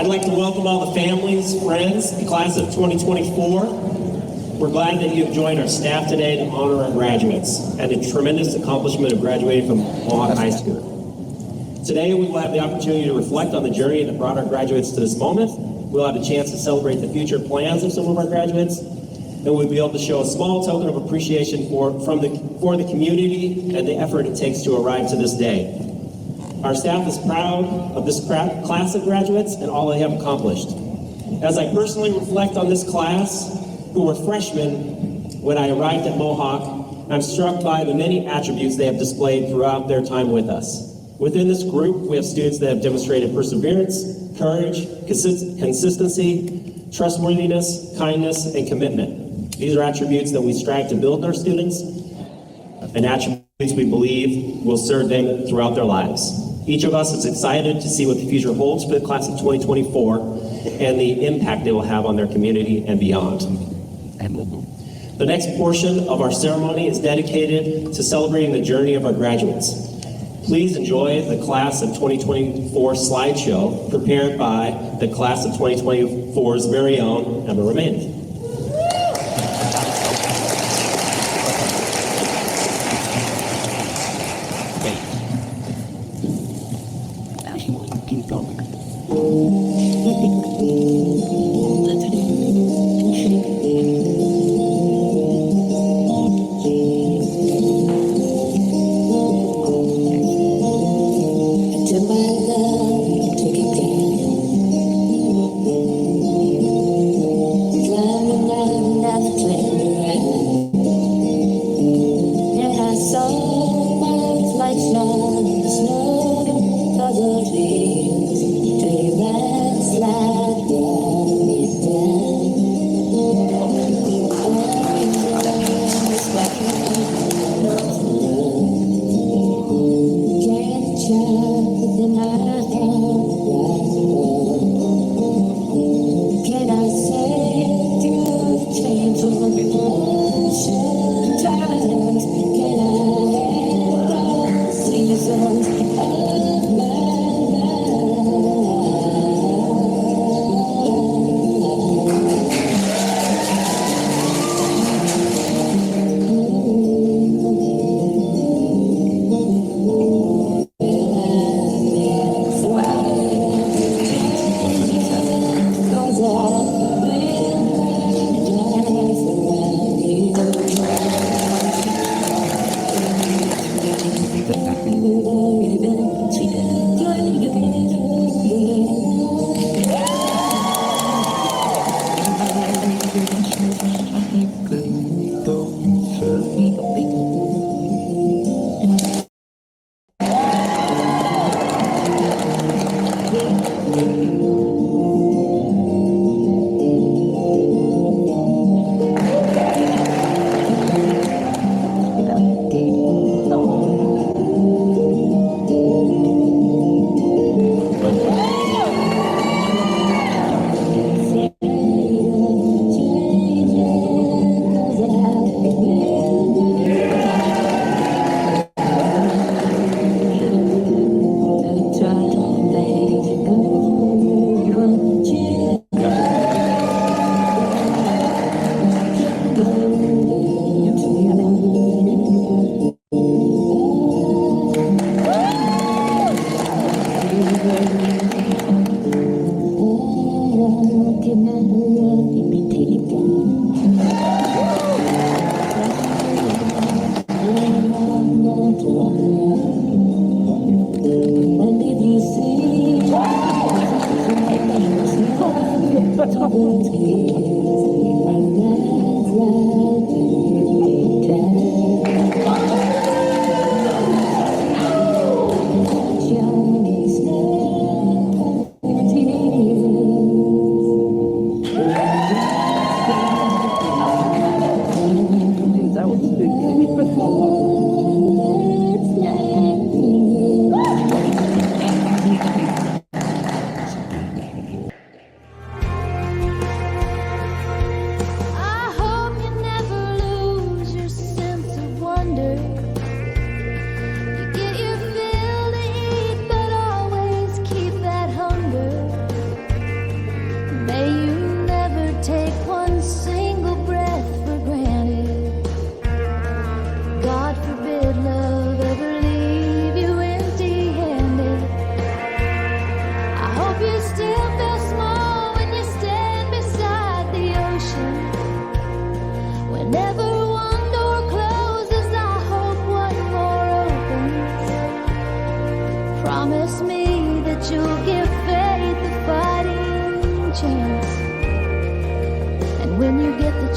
I'd like to welcome all the families, friends, the class of 2024. We're glad that you have joined our staff today to honor our graduates and the tremendous accomplishment of graduating from Mohawk High School. Today, we will have the opportunity to reflect on the journey that brought our graduates to this moment. We'll have a chance to celebrate the future plans of some of our graduates, and we'll be able to show a small token of appreciation for the community and the effort it takes to arrive to this day. Our staff is proud of this class of graduates and all they have accomplished. As I personally reflect on this class, who were freshmen when I arrived at Mohawk, I'm struck by the many attributes they have displayed throughout their time with us. Within this group, we have students that have demonstrated perseverance, courage, consistency, trustworthiness, kindness, and commitment. These are attributes that we strive to build in our students, and attributes we believe will serve them throughout their lives. Each of us is excited to see what the future holds for the class of 2024 and the impact they will have on their community and beyond. The next portion of our ceremony is dedicated to celebrating the journey of our graduates. Please enjoy the Class of 2024 slideshow prepared by the Class of 2024's very own Emma Romain.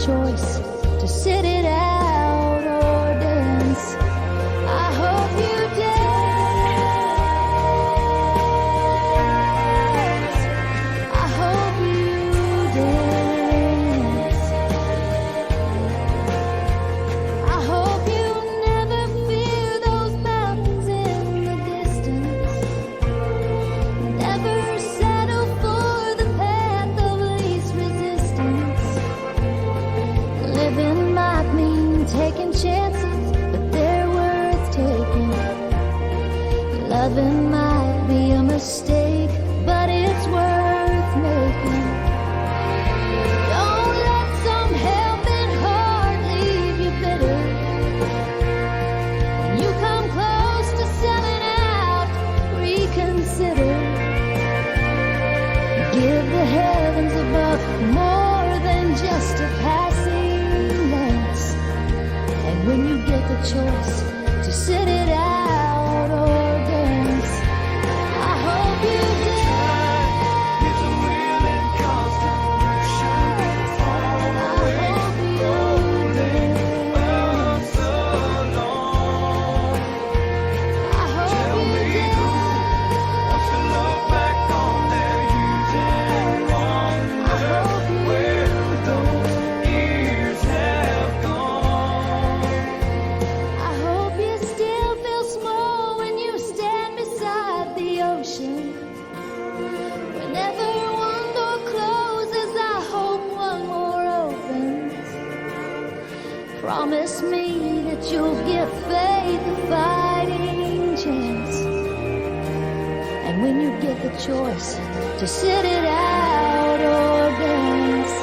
choice to sit it out or dance. I hope you dance. I hope you dance. I hope you never fear those mountains in the distance. Never settle for the path of least resistance. Living might mean taking chances, but they're worth taking. Loving might be a mistake, but it's worth making. Don't let some helping heart leave you bitter. When you come close to selling out, reconsider. Give the heavens above more than just a passing glance. And when you get the choice to sit it out or dance, I hope you dance. It's a will and constant motion. I hope you dance. So long. I hope Tell you me who dance. wants to look back on their youth and I wonder hope you where those years have gone. I hope you still feel small when you stand beside the ocean. Whenever one door closes, I hope one more opens. Promise me that you'll give faith a fighting chance. And when you get the choice to sit it out or dance,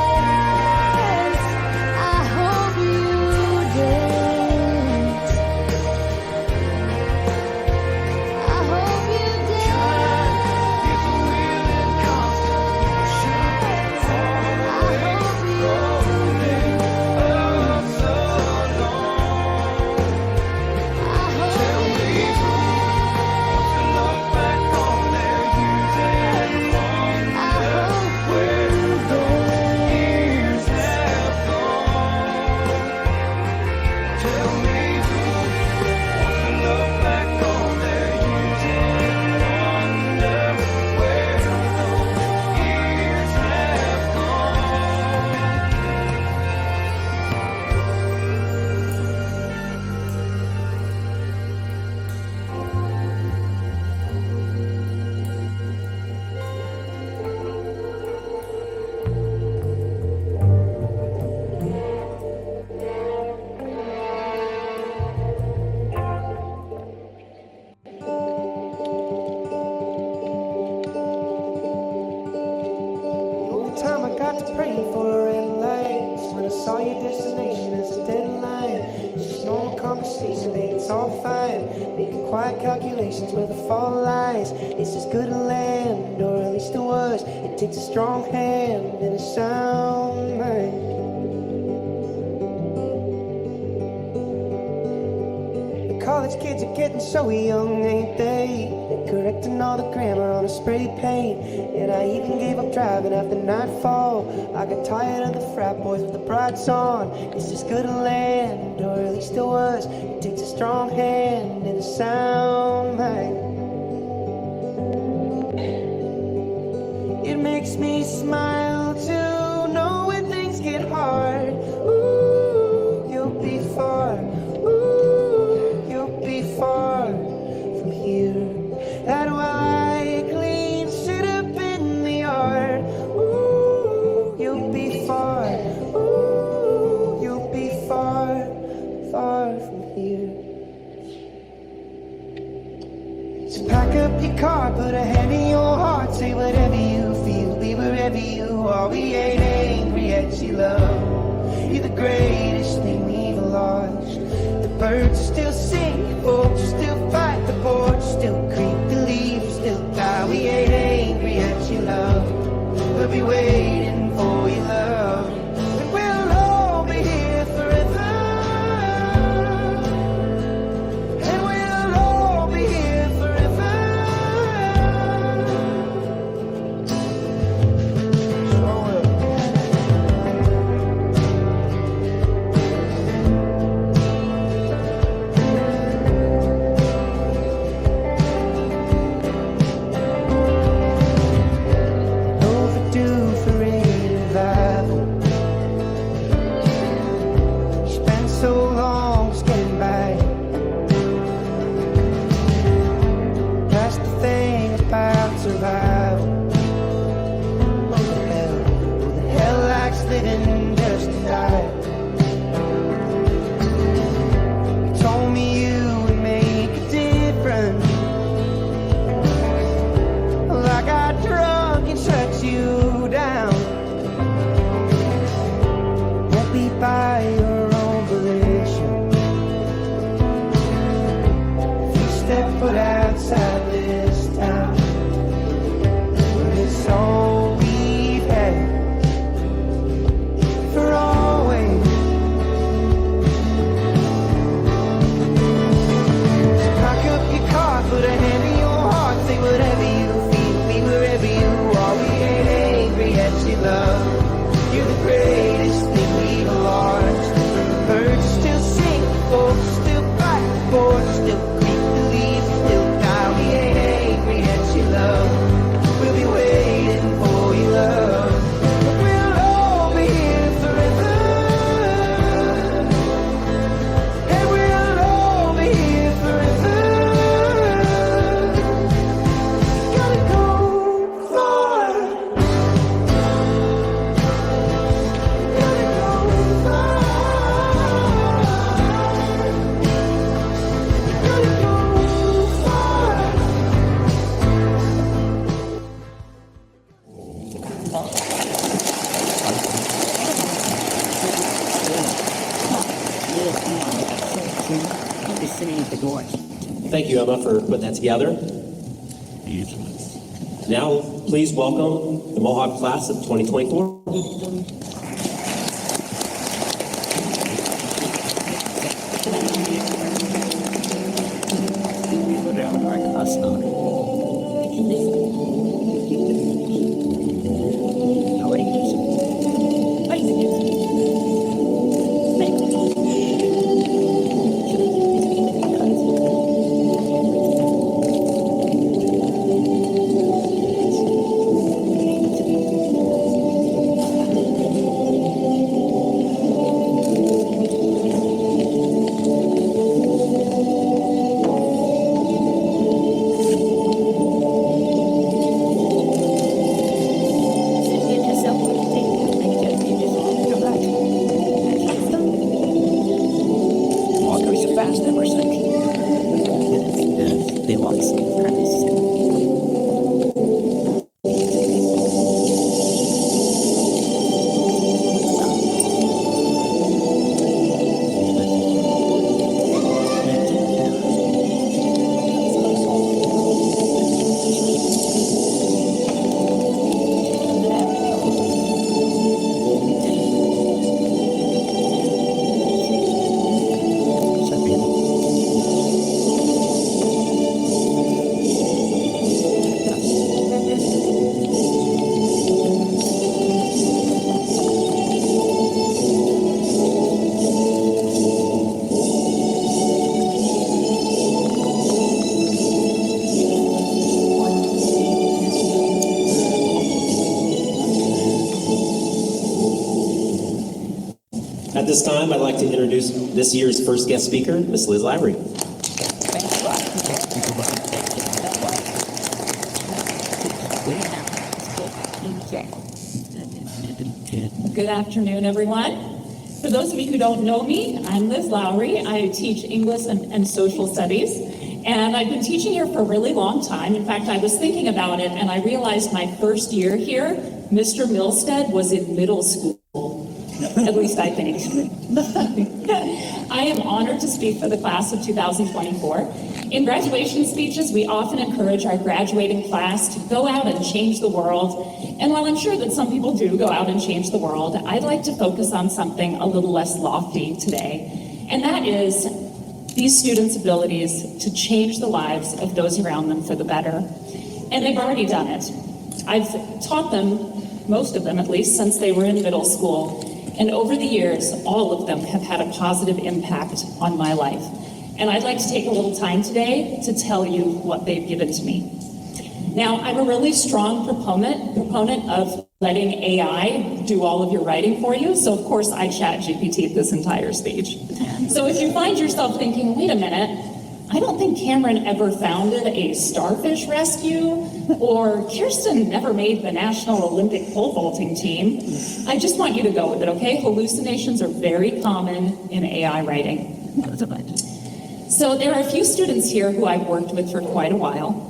dance. I hope you dance. I hope you dance. It's a will and constant motion. I hope you dance. So long. I hope you dance. To look back on their youth and I wonder hope where you dance. years have gone. Tell me who wants to look back on their youth and wonder where those years have gone. The only time I got to pray for a red light was when I saw your destination as a deadline. It's just normal conversation, babe, it's all fine. Making quiet calculations where the fall lies. It's as good a land, or at least it was. It takes a strong hand and a sound mind. The college kids are getting so young, ain't they? They're correcting all the grammar on a spray paint. And I even gave up driving after nightfall. I got tired of the frat boys with the brights on. It's just good to land, or at least it was. It takes a strong hand and a sound mind. It makes me smile to know when things get hard. Ooh, you'll be far. Ooh, you'll be far from here. And while I clean shit up in the yard, ooh, you'll be far. Ooh, you'll be far, far from here. So pack up your car, put a hand in your heart, say whatever you feel, be wherever you are. We ain't angry at you, love. You're the greatest thing we've lost. The birds are still sing, folks are still fight, the boards still creep, the leaves still die. We ain't angry at you, love. We'll be waiting for your love, and we'll all be here forever. And we'll all be here forever. survival. Who the hell likes living just to die? You told me you would make a difference. Well, I got drunk and shut you down. Won't be by your own volition. If you step foot outside this town, well, it's all we've had for always. So pack up your car, put a hand in your heart, say whatever you feel, be wherever you are. We ain't angry at your love. You're the greatest thing we've lost. Birds still sing, folks still fight, boards still creak, the leaves still die. We ain't angry at your love. We'll be waiting for your love. But we'll all be here forever. And we'll all be here forever. You gotta go far. You gotta go far. You gotta go far. Thank you, Emma, for putting that together. Now, please welcome the Mohawk class of 2024. At this time, I'd like to introduce this year's first guest speaker, Ms. Liz Lavery. Good afternoon, everyone. For those of you who don't know me, I'm Liz Lowry. I teach English and social studies, and I've been teaching here for a really long time. In fact, I was thinking about it, and I realized my first year here, Mr. Milstead was in middle school. At least I think. I am honored to speak for the class of 2024. In graduation speeches, we often encourage our graduating class to go out and change the world. And while I'm sure that some people do go out and change the world, I'd like to focus on something a little less lofty today. And that is these students' abilities to change the lives of those around them for the better. And they've already done it. I've taught them, most of them at least, since they were in middle school. And over the years, all of them have had a positive impact on my life. And I'd like to take a little time today to tell you what they've given to me. Now, I'm a really strong proponent of letting AI do all of your writing for you. So of course I chat GPT this entire speech. So if you find yourself thinking, wait a minute, I don't think Cameron ever founded a starfish rescue, or Kirsten never made the National Olympic pole vaulting team. I just want you to go with it, okay? Hallucinations are very common in AI writing. So there are a few students here who I've worked with for quite a while.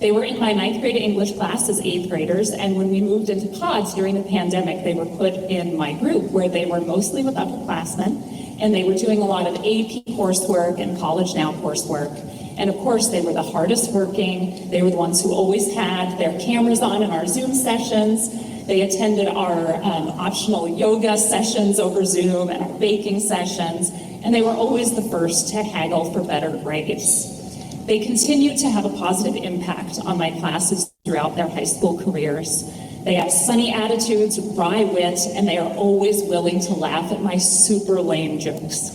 They were in my 9th grade English class as 8th graders, and when we moved into pods during the pandemic, they were put in my group where they were mostly with upperclassmen, and they were doing a lot of AP coursework and College Now coursework. And of course, they were the hardest working. They were the ones who always had their cameras on in our Zoom sessions. They attended our optional yoga sessions over Zoom and our baking sessions, and they were always the first to haggle for better grades. They continue to have a positive impact on my classes throughout their high school careers. They have sunny attitudes, wry wit, and they are always willing to laugh at my super lame jokes.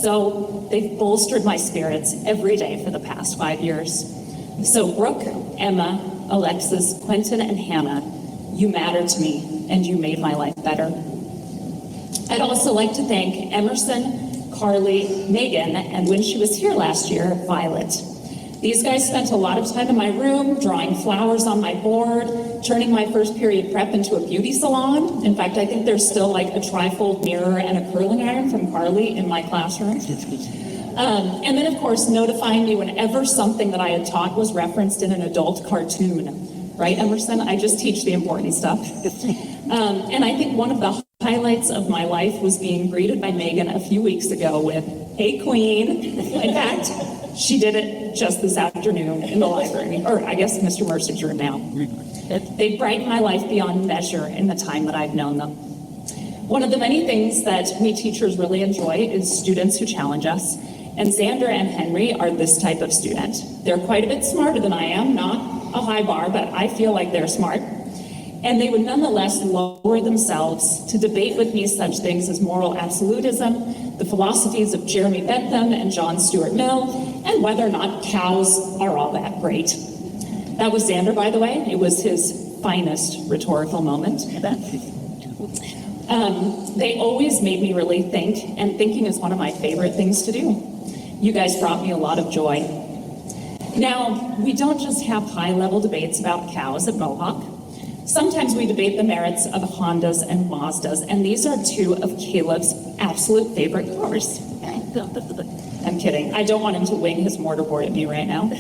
So they've bolstered my spirits every day for the past 5 years. So Brooke, Emma, Alexis, Quentin, and Hannah, you matter to me, and you made my life better. I'd also like to thank Emerson, Carly, Megan, and when she was here last year, Violet. These guys spent a lot of time in my room, drawing flowers on my board, turning my first period prep into a beauty salon. In fact, I think there's still like a trifold mirror and a curling iron from Carly in my classroom. And then, of course, notifying me whenever something that I had taught was referenced in an adult cartoon. Right, Emerson? I just teach the important stuff. And I think one of the highlights of my life was being greeted by Megan a few weeks ago with, "Hey, Queen." In fact, she did it just this afternoon in the library, or I guess Mr. Mercer's room now. They brightened my life beyond measure in the time that I've known them. One of the many things that we teachers really enjoy is students who challenge us. And Xander and Henry are this type of student. They're quite a bit smarter than I am, not a high bar, but I feel like they're smart. And they would nonetheless lower themselves to debate with me such things as moral absolutism, the philosophies of Jeremy Bentham and John Stuart Mill, and whether or not cows are all that great. That was Xander, by the way. It was his finest rhetorical moment. They always made me really think, and thinking is one of my favorite things to do. You guys brought me a lot of joy. Now, we don't just have high-level debates about cows at Mohawk. Sometimes we debate the merits of Hondas and Mazdas, and these are two of Caleb's absolute favorite cars. I'm kidding. I don't want him to wing his mortarboard at me right now.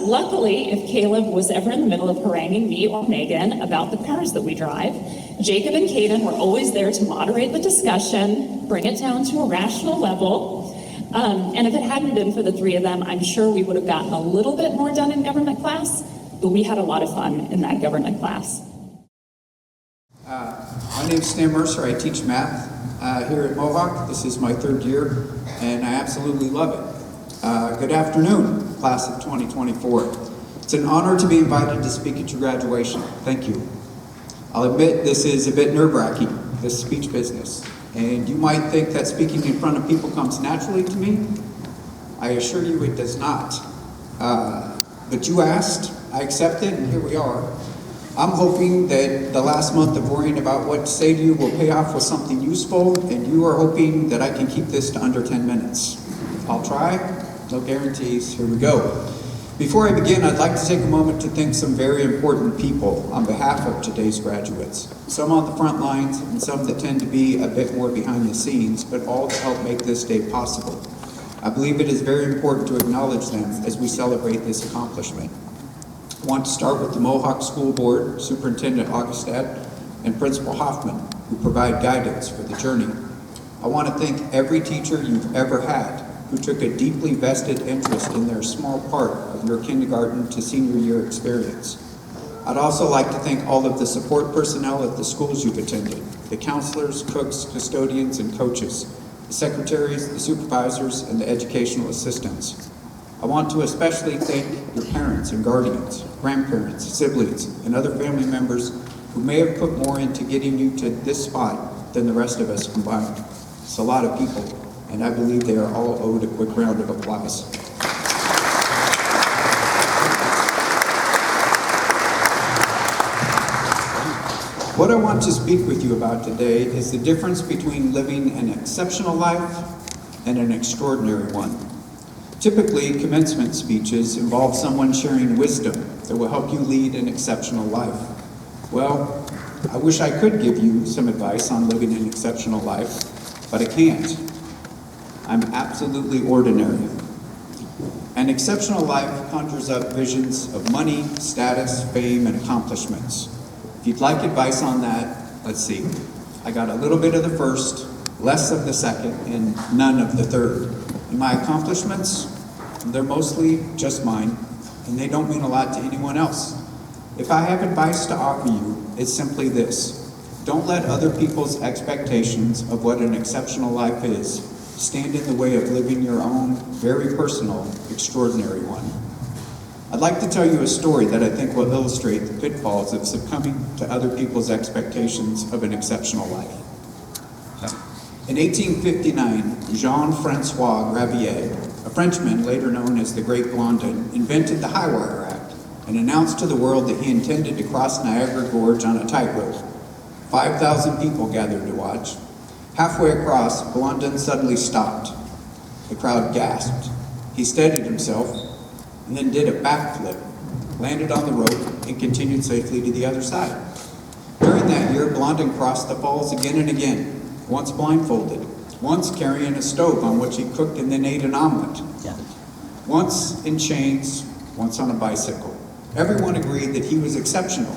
Luckily, if Caleb was ever in the middle of haranguing me or Megan about the cars that we drive, Jacob and Caden were always there to moderate the discussion, bring it down to a rational level. And if it hadn't been for the three of them, I'm sure we would have gotten a little bit more done in government class, but we had a lot of fun in that government class. My name's Stan Mercer. I teach math here at Mohawk. This is my 3rd year, and I absolutely love it. Good afternoon, class of 2024. It's an honor to be invited to speak at your graduation. Thank you. I'll admit this is a bit nerve-wracking, this speech business, and you might think that speaking in front of people comes naturally to me. I assure you it does not. But you asked, I accepted, and here we are. I'm hoping that the last month of worrying about what to say to you will pay off with something useful, and you are hoping that I can keep this to under 10 minutes. I'll try, no guarantees, here we go. Before I begin, I'd like to take a moment to thank some very important people on behalf of today's graduates. Some on the front lines, and some that tend to be a bit more behind the scenes, but all to help make this day possible. I believe it is very important to acknowledge them as we celebrate this accomplishment. I want to start with the Mohawk School Board, Superintendent Augustad, and Principal Hoffman, who provide guidance for the journey. I want to thank every teacher you've ever had who took a deeply vested interest in their small part of your kindergarten to senior year experience. I'd also like to thank all of the support personnel at the schools you've attended, the counselors, cooks, custodians, and coaches, the secretaries, the supervisors, and the educational assistants. I want to especially thank your parents and guardians, grandparents, siblings, and other family members who may have put more into getting you to this spot than the rest of us combined. It's a lot of people, and I believe they are all owed a quick round of applause. What I want to speak with you about today is the difference between living an exceptional life and an extraordinary one. Typically, commencement speeches involve someone sharing wisdom that will help you lead an exceptional life. Well, I wish I could give you some advice on living an exceptional life, but I can't. I'm absolutely ordinary. An exceptional life conjures up visions of money, status, fame, and accomplishments. If you'd like advice on that, let's see. I got a little bit of the first, less of the second, and none of the third. And my accomplishments, they're mostly just mine, and they don't mean a lot to anyone else. If I have advice to offer you, it's simply this. Don't let other people's expectations of what an exceptional life is stand in the way of living your own, very personal, extraordinary one. I'd like to tell you a story that I think will illustrate the pitfalls of succumbing to other people's expectations of an exceptional life. In 1859, Jean-Francois Gravier, a Frenchman later known as the Great Blondin, invented the High Wire Act and announced to the world that he intended to cross Niagara Gorge on a tightrope. 5,000 people gathered to watch. Halfway across, Blondin suddenly stopped. The crowd gasped. He steadied himself and then did a backflip, landed on the rope, and continued safely to the other side. During that year, Blondin crossed the falls again and again, once blindfolded, once carrying a stove on which he cooked and then ate an omelet, once in chains, once on a bicycle. Everyone agreed that he was exceptional.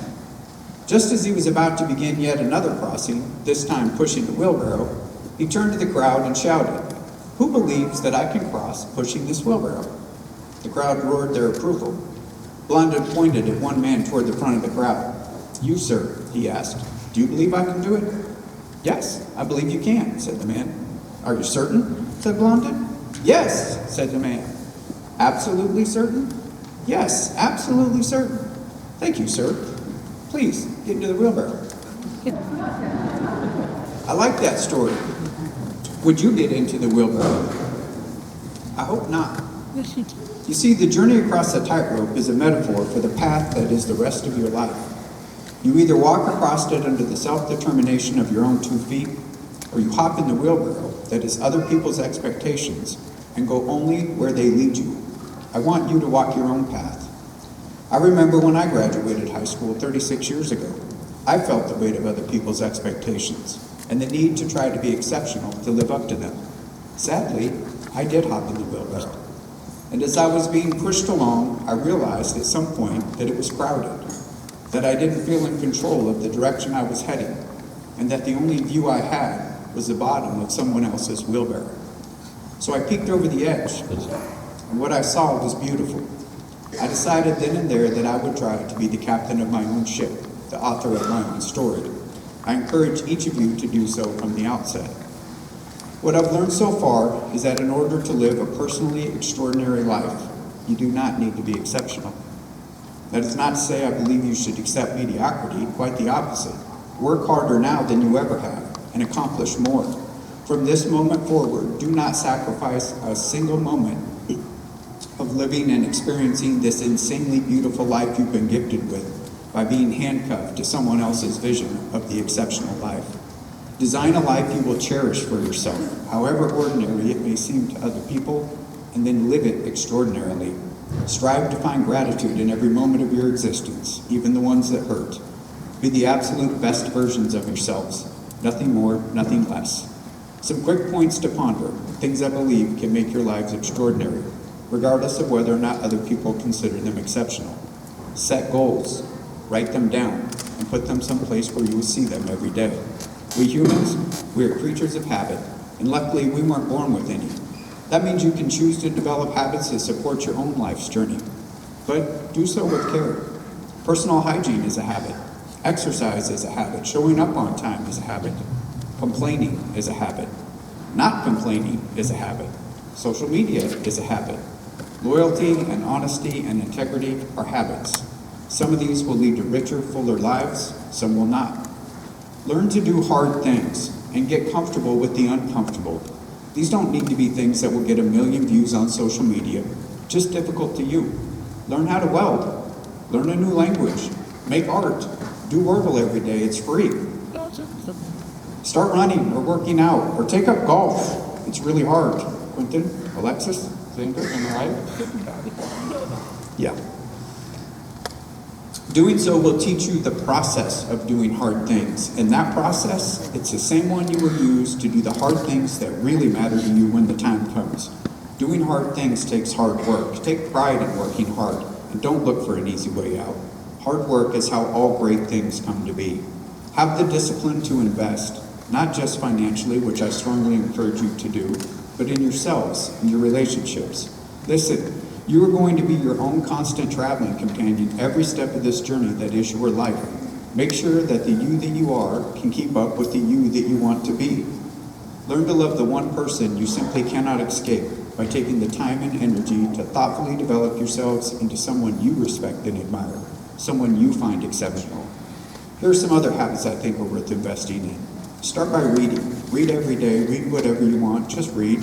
Just as he was about to begin yet another crossing, this time pushing the wheelbarrow, he turned to the crowd and shouted, "Who believes that I can cross pushing this wheelbarrow?" The crowd roared their approval. Blondin pointed at one man toward the front of the crowd. "You, sir," he asked, "do you believe I can do it?" "Yes, I believe you can," said the man. "Are you certain?" said Blondin. "Yes," said the man. "Absolutely certain?" "Yes, absolutely certain." "Thank you, sir. Please, get into the wheelbarrow." I like that story. Would you get into the wheelbarrow? I hope not. You see, the journey across the tightrope is a metaphor for the path that is the rest of your life. You either walk across it under the self-determination of your own 2 feet, or you hop in the wheelbarrow that is other people's expectations and go only where they lead you. I want you to walk your own path. I remember when I graduated high school 36 years ago, I felt the weight of other people's expectations and the need to try to be exceptional to live up to them. Sadly, I did hop in the wheelbarrow. And as I was being pushed along, I realized at some point that it was crowded, that I didn't feel in control of the direction I was heading, and that the only view I had was the bottom of someone else's wheelbarrow. So I peeked over the edge, and what I saw was beautiful. I decided then and there that I would try to be the captain of my own ship, the author of my own story. I encourage each of you to do so from the outset. What I've learned so far is that in order to live a personally extraordinary life, you do not need to be exceptional. That is not to say I believe you should accept mediocrity, quite the opposite. Work harder now than you ever have and accomplish more. From this moment forward, do not sacrifice a single moment of living and experiencing this insanely beautiful life you've been gifted with by being handcuffed to someone else's vision of the exceptional life. Design a life you will cherish for yourself, however ordinary it may seem to other people, and then live it extraordinarily. Strive to find gratitude in every moment of your existence, even the ones that hurt. Be the absolute best versions of yourselves. Nothing more, nothing less. Some quick points to ponder, things I believe can make your lives extraordinary, regardless of whether or not other people consider them exceptional. Set goals, write them down, and put them someplace where you will see them every day. We humans, we are creatures of habit, and luckily we weren't born with any. That means you can choose to develop habits that support your own life's journey, but do so with care. Personal hygiene is a habit. Exercise is a habit. Showing up on time is a habit. Complaining is a habit. Not complaining is a habit. Social media is a habit. Loyalty and honesty and integrity are habits. Some of these will lead to richer, fuller lives, some will not. Learn to do hard things and get comfortable with the uncomfortable. These don't need to be things that will get 1 million views on social media, just difficult to you. Learn how to weld, learn a new language, make art, do Wordle every day, it's free. Start running or working out, or take up golf. It's really hard. Quentin, Alexis, is Xander, am I right? Yeah. Doing so will teach you the process of doing hard things. And that process, it's the same one you will use to do the hard things that really matter to you when the time comes. Doing hard things takes hard work. Take pride in working hard and don't look for an easy way out. Hard work is how all great things come to be. Have the discipline to invest, not just financially, which I strongly encourage you to do, but in yourselves, in your relationships. Listen, you are going to be your own constant traveling companion every step of this journey that is your life. Make sure that the you that you are can keep up with the you that you want to be. Learn to love the one person you simply cannot escape by taking the time and energy to thoughtfully develop yourselves into someone you respect and admire, someone you find exceptional. Here are some other habits I think are worth investing in. Start by reading. Read every day, read whatever you want, just read.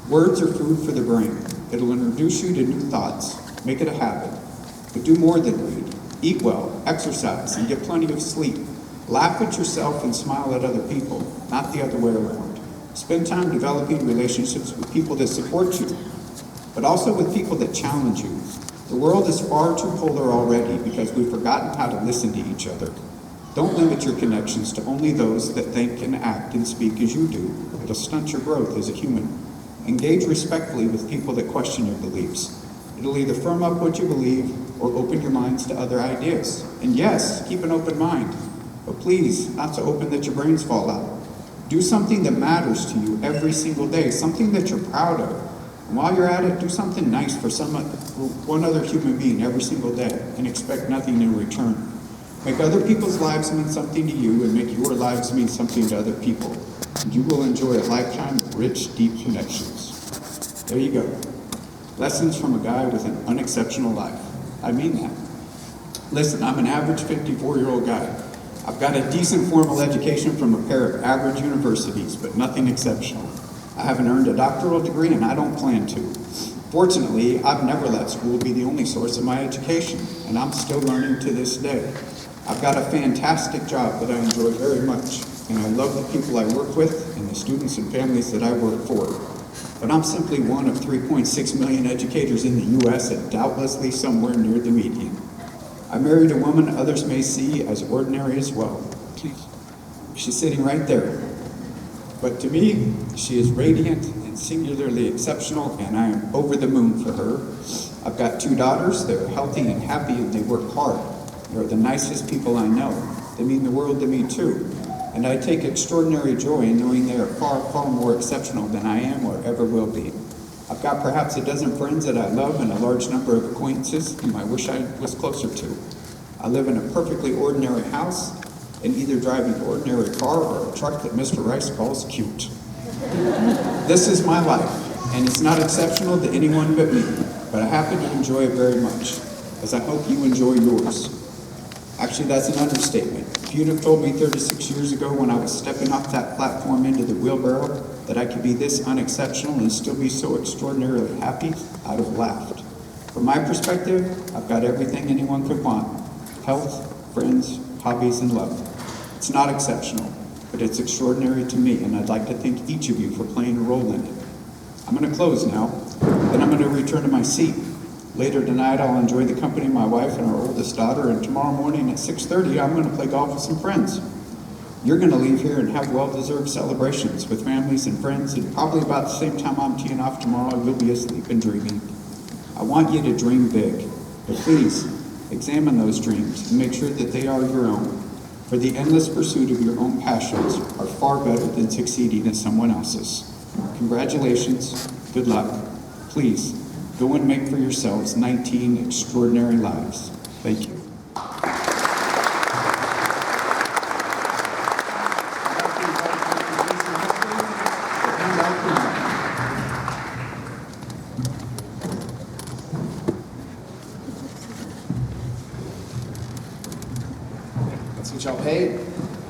Words are food for the brain. It'll introduce you to new thoughts, make it a habit. But do more than read. Eat well, exercise, and get plenty of sleep. Laugh at yourself and smile at other people, not the other way around. Spend time developing relationships with people that support you, but also with people that challenge you. The world is far too polar already because we've forgotten how to listen to each other. Don't limit your connections to only those that think and act and speak as you do. It'll stunt your growth as a human. Engage respectfully with people that question your beliefs. It'll either firm up what you believe or open your minds to other ideas. And yes, keep an open mind, but please, not so open that your brains fall out. Do something that matters to you every single day, something that you're proud of. And while you're at it, do something nice for one other human being every single day and expect nothing in return. Make other people's lives mean something to you and make your lives mean something to other people. And you will enjoy a lifetime of rich, deep connections. There you go. Lessons from a guy with an unexceptional life. I mean that. Listen, I'm an average 54-year-old guy. I've got a decent formal education from a pair of average universities, but nothing exceptional. I haven't earned a doctoral degree and I don't plan to. Fortunately, I've never let school be the only source of my education, and I'm still learning to this day. I've got a fantastic job that I enjoy very much, and I love the people I work with and the students and families that I work for. But I'm simply one of 3.6 million educators in the U.S. and doubtlessly somewhere near the median. I married a woman others may see as ordinary as well. She's sitting right there. But to me, she is radiant and singularly exceptional, and I am over the moon for her. I've got 2 daughters. They're healthy and happy, and they work hard. They're the nicest people I know. They mean the world to me, too. And I take extraordinary joy in knowing they are far, far more exceptional than I am or ever will be. I've got perhaps a dozen friends that I love and a large number of acquaintances whom I wish I was closer to. I live in a perfectly ordinary house and either drive an ordinary car or a truck that Mr. Rice calls cute. This is my life, and it's not exceptional to anyone but me, but I happen to enjoy it very much, as I hope you enjoy yours. Actually, that's an understatement. If you'd have told me 36 years ago when I was stepping off that platform into the wheelbarrow that I could be this unexceptional and still be so extraordinarily happy, I'd have laughed. From my perspective, I've got everything anyone could want. Health, friends, hobbies, and love. It's not exceptional, but it's extraordinary to me, and I'd like to thank each of you for playing a role in it. I'm going to close now, then I'm going to return to my seat. Later tonight, I'll enjoy the company of my wife and our oldest daughter, and tomorrow morning at 6:30, I'm going to play golf with some friends. You're going to leave here and have well-deserved celebrations with families and friends, and probably about the same time I'm teeing off tomorrow, you'll be asleep and dreaming. I want you to dream big, but please examine those dreams and make sure that they are your own, for the endless pursuit of your own passions are far better than succeeding in someone else's. Congratulations, good luck. Please, go and make for yourselves 19 extraordinary lives. Thank you. Let's get y'all paid.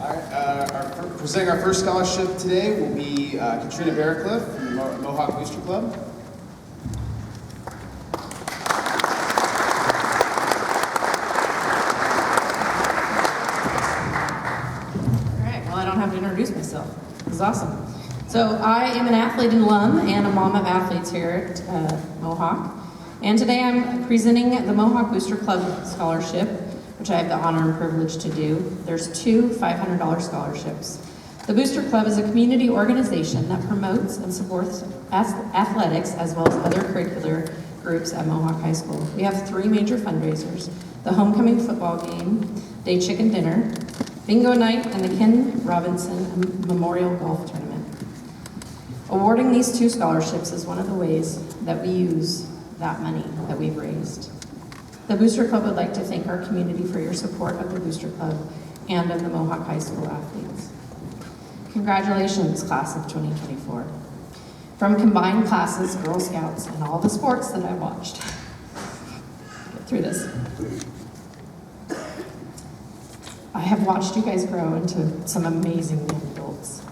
All right, presenting our first scholarship today will be Katrina Bearcliff from the Mohawk Booster Club. All right, well, I don't have to introduce myself. This is awesome. So I am an athlete alum and a mom of athletes here at Mohawk. And today I'm presenting the Mohawk Booster Club Scholarship, which I have the honor and privilege to do. There's two $500 scholarships. The Booster Club is a community organization that promotes and supports athletics as well as other curricular groups at Mohawk High School. We have three major fundraisers: the homecoming football game, day chicken dinner, bingo night, and the Ken Robinson Memorial Golf Tournament. Awarding these two scholarships is one of the ways that we use that money that we've raised. The Booster Club would like to thank our community for your support of the Booster Club and of the Mohawk High School athletes. Congratulations, class of 2024. From combined classes, Girl Scouts, and all the sports that I watched. Get through this. I have watched you guys grow into some amazing young adults.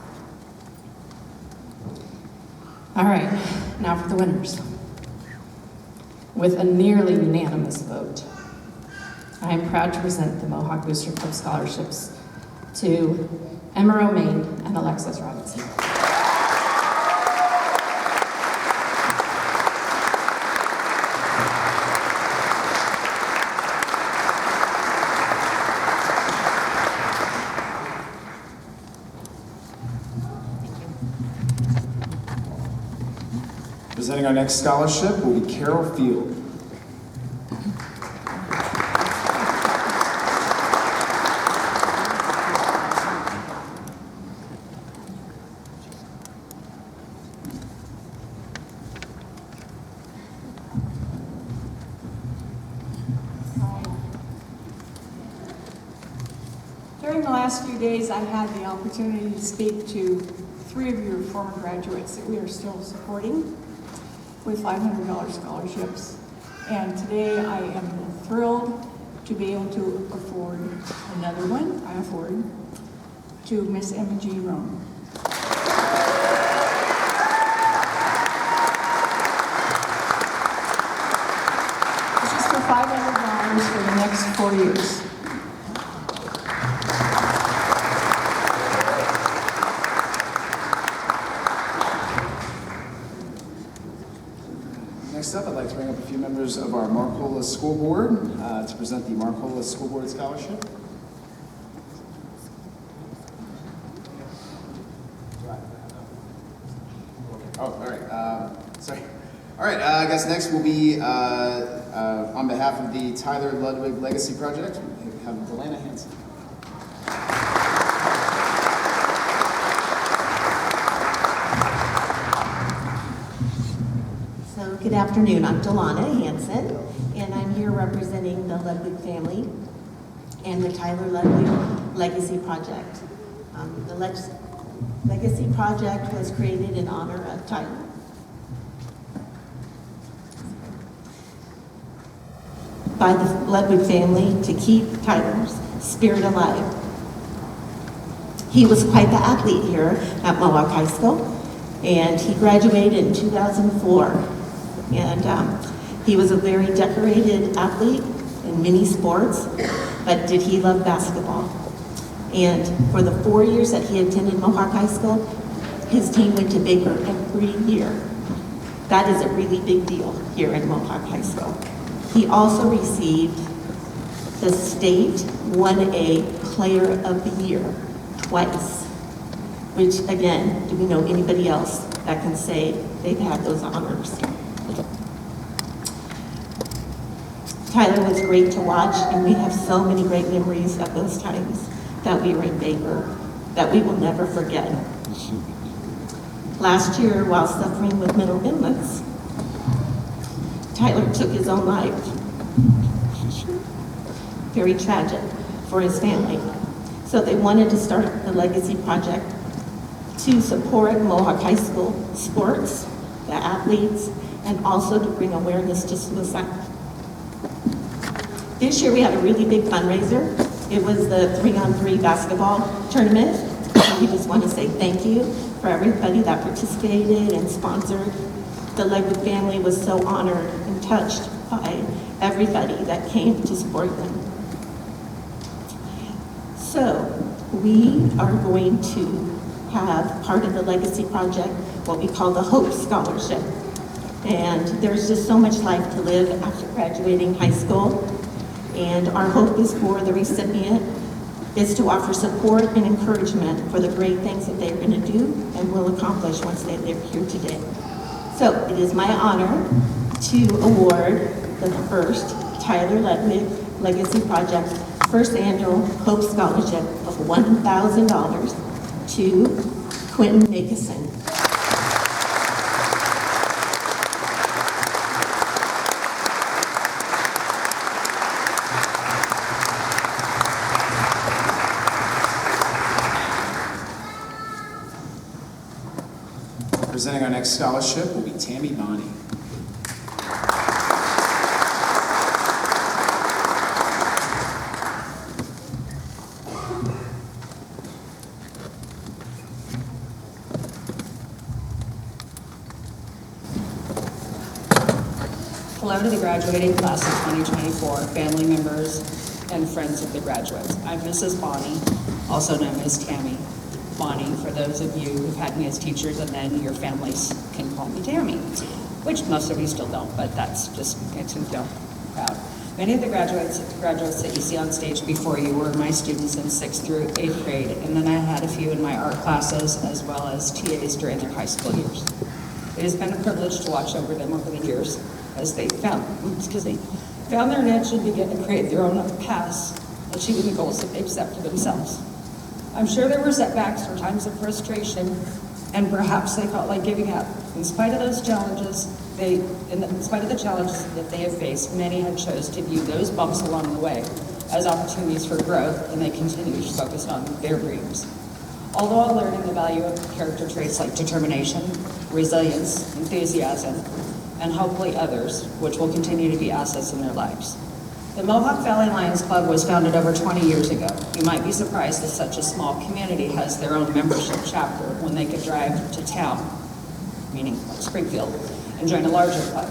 All right, now for the winners. With a nearly unanimous vote, I am proud to present the Mohawk Booster Club scholarships to Emma Romaine and Alexis Robinson. Presenting our next scholarship will be Carol Field. During the last few days, I've had the opportunity to speak to 3 of your former graduates that we are still supporting with $500 scholarships. And today I am thrilled to be able to afford another one, to Miss Emma G. Rome. This is for $500 for the next 4 years. Next up, I'd like to bring up a few members of our Marcola School Board to present the Marcola School Board Scholarship. Oh, all right. Sorry. All right. I guess next will be on behalf of the Tyler Ludwig Legacy Project. We have Delana Hanson. Good afternoon, I'm Delana Hanson, and I'm here representing the Ludwig family and the Tyler Ludwig Legacy Project. The Legacy Project was created in honor of Tyler. By the Ludwig family to keep Tyler's spirit alive. He was quite the athlete here at Mohawk High School, and he graduated in 2004. And he was a very decorated athlete in many sports, but did he love basketball? And for the 4 years that he attended Mohawk High School, his team went to Baker every year. That is a really big deal here in Mohawk High School. He also received the state 1A Player of the Year twice, which again, do we know anybody else that can say they've had those honors? Tyler was great to watch, and we have so many great memories of those times that we were in Baker that we will never forget. Last year, while suffering with mental illness, Tyler took his own life. Very tragic for his family. So they wanted to start the Legacy Project to support Mohawk High School sports, the athletes, and also to bring awareness to suicide. This year we had a really big fundraiser. It was the 3-on-3 basketball tournament. We just want to say thank you for everybody that participated and sponsored. The Ludwig family was so honored and touched by everybody that came to support them. So we are going to have part of the Legacy Project, what we call the Hope Scholarship. And there's just so much life to live after graduating high school. And our hope is for the recipient is to offer support and encouragement for the great things that they're going to do and will accomplish once they're here today. So it is my honor to award the first Tyler Ludwig Legacy Project First Annual Hope Scholarship of $1,000 to Quentin Nickerson. Presenting our next scholarship will be Tammy Bonney. Hello to the graduating class of 2024, family members, and friends of the graduates. I'm Mrs. Bonney, also known as Tammy Bonney, for those of you who've had me as teachers, and then your families can call me Tammy, which most of you still don't, but that's just makes me feel proud. Many of the graduates that you see on stage before you were my students in 6th through 8th grade, and then I had a few in my art classes as well as TAs during their high school years. It has been a privilege to watch over them over the years as they found their niche and began to create their own paths, achieving the goals that they've set for themselves. I'm sure there were setbacks or times of frustration, and perhaps they felt like giving up. In spite of those challenges, in spite of the challenges that they have faced, many have chose to view those bumps along the way as opportunities for growth, and they continue to focus on their dreams. All while learning the value of character traits like determination, resilience, enthusiasm, and hopefully others, which will continue to be assets in their lives. The Mohawk Valley Lions Club was founded over 20 years ago. You might be surprised that such a small community has their own membership chapter when they could drive to town, meaning like Springfield, and join a larger club.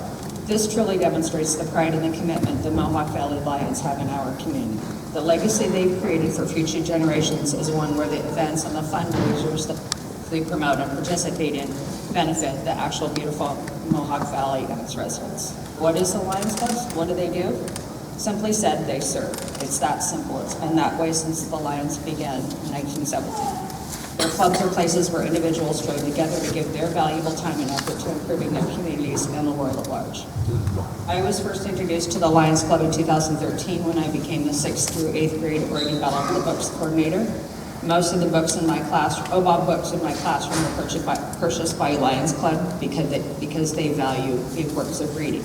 This truly demonstrates the pride and the commitment the Mohawk Valley Lions have in our community. The legacy they've created for future generations is one where the events and the fundraisers that they promote and participate in benefit the actual beautiful Mohawk Valley and its residents. What is the Lions Club? What do they do? Simply said, they serve. It's that simple. It's been that way since the Lions began in 1917. Their clubs are places where individuals join together to give their valuable time and effort to improving their communities and the world at large. I was first introduced to the Lions Club in 2013 when I became the 6th through 8th grade Oregon Battle of the Books coordinator. Most of the books in my class, OBOB books in my classroom were purchased by Lions Club because they value the works of reading.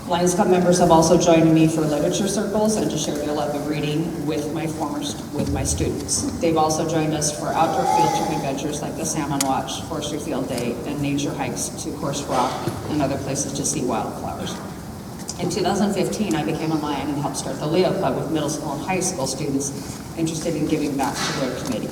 Lions Club members have also joined me for literature circles and to share their love of reading with my students. They've also joined us for outdoor field trip adventures like the Salmon Watch, Forestry Field Day, and nature hikes to Course Rock and other places to see wildflowers. In 2015, I became a Lion and helped start the Leo Club with middle school and high school students interested in giving back to their community.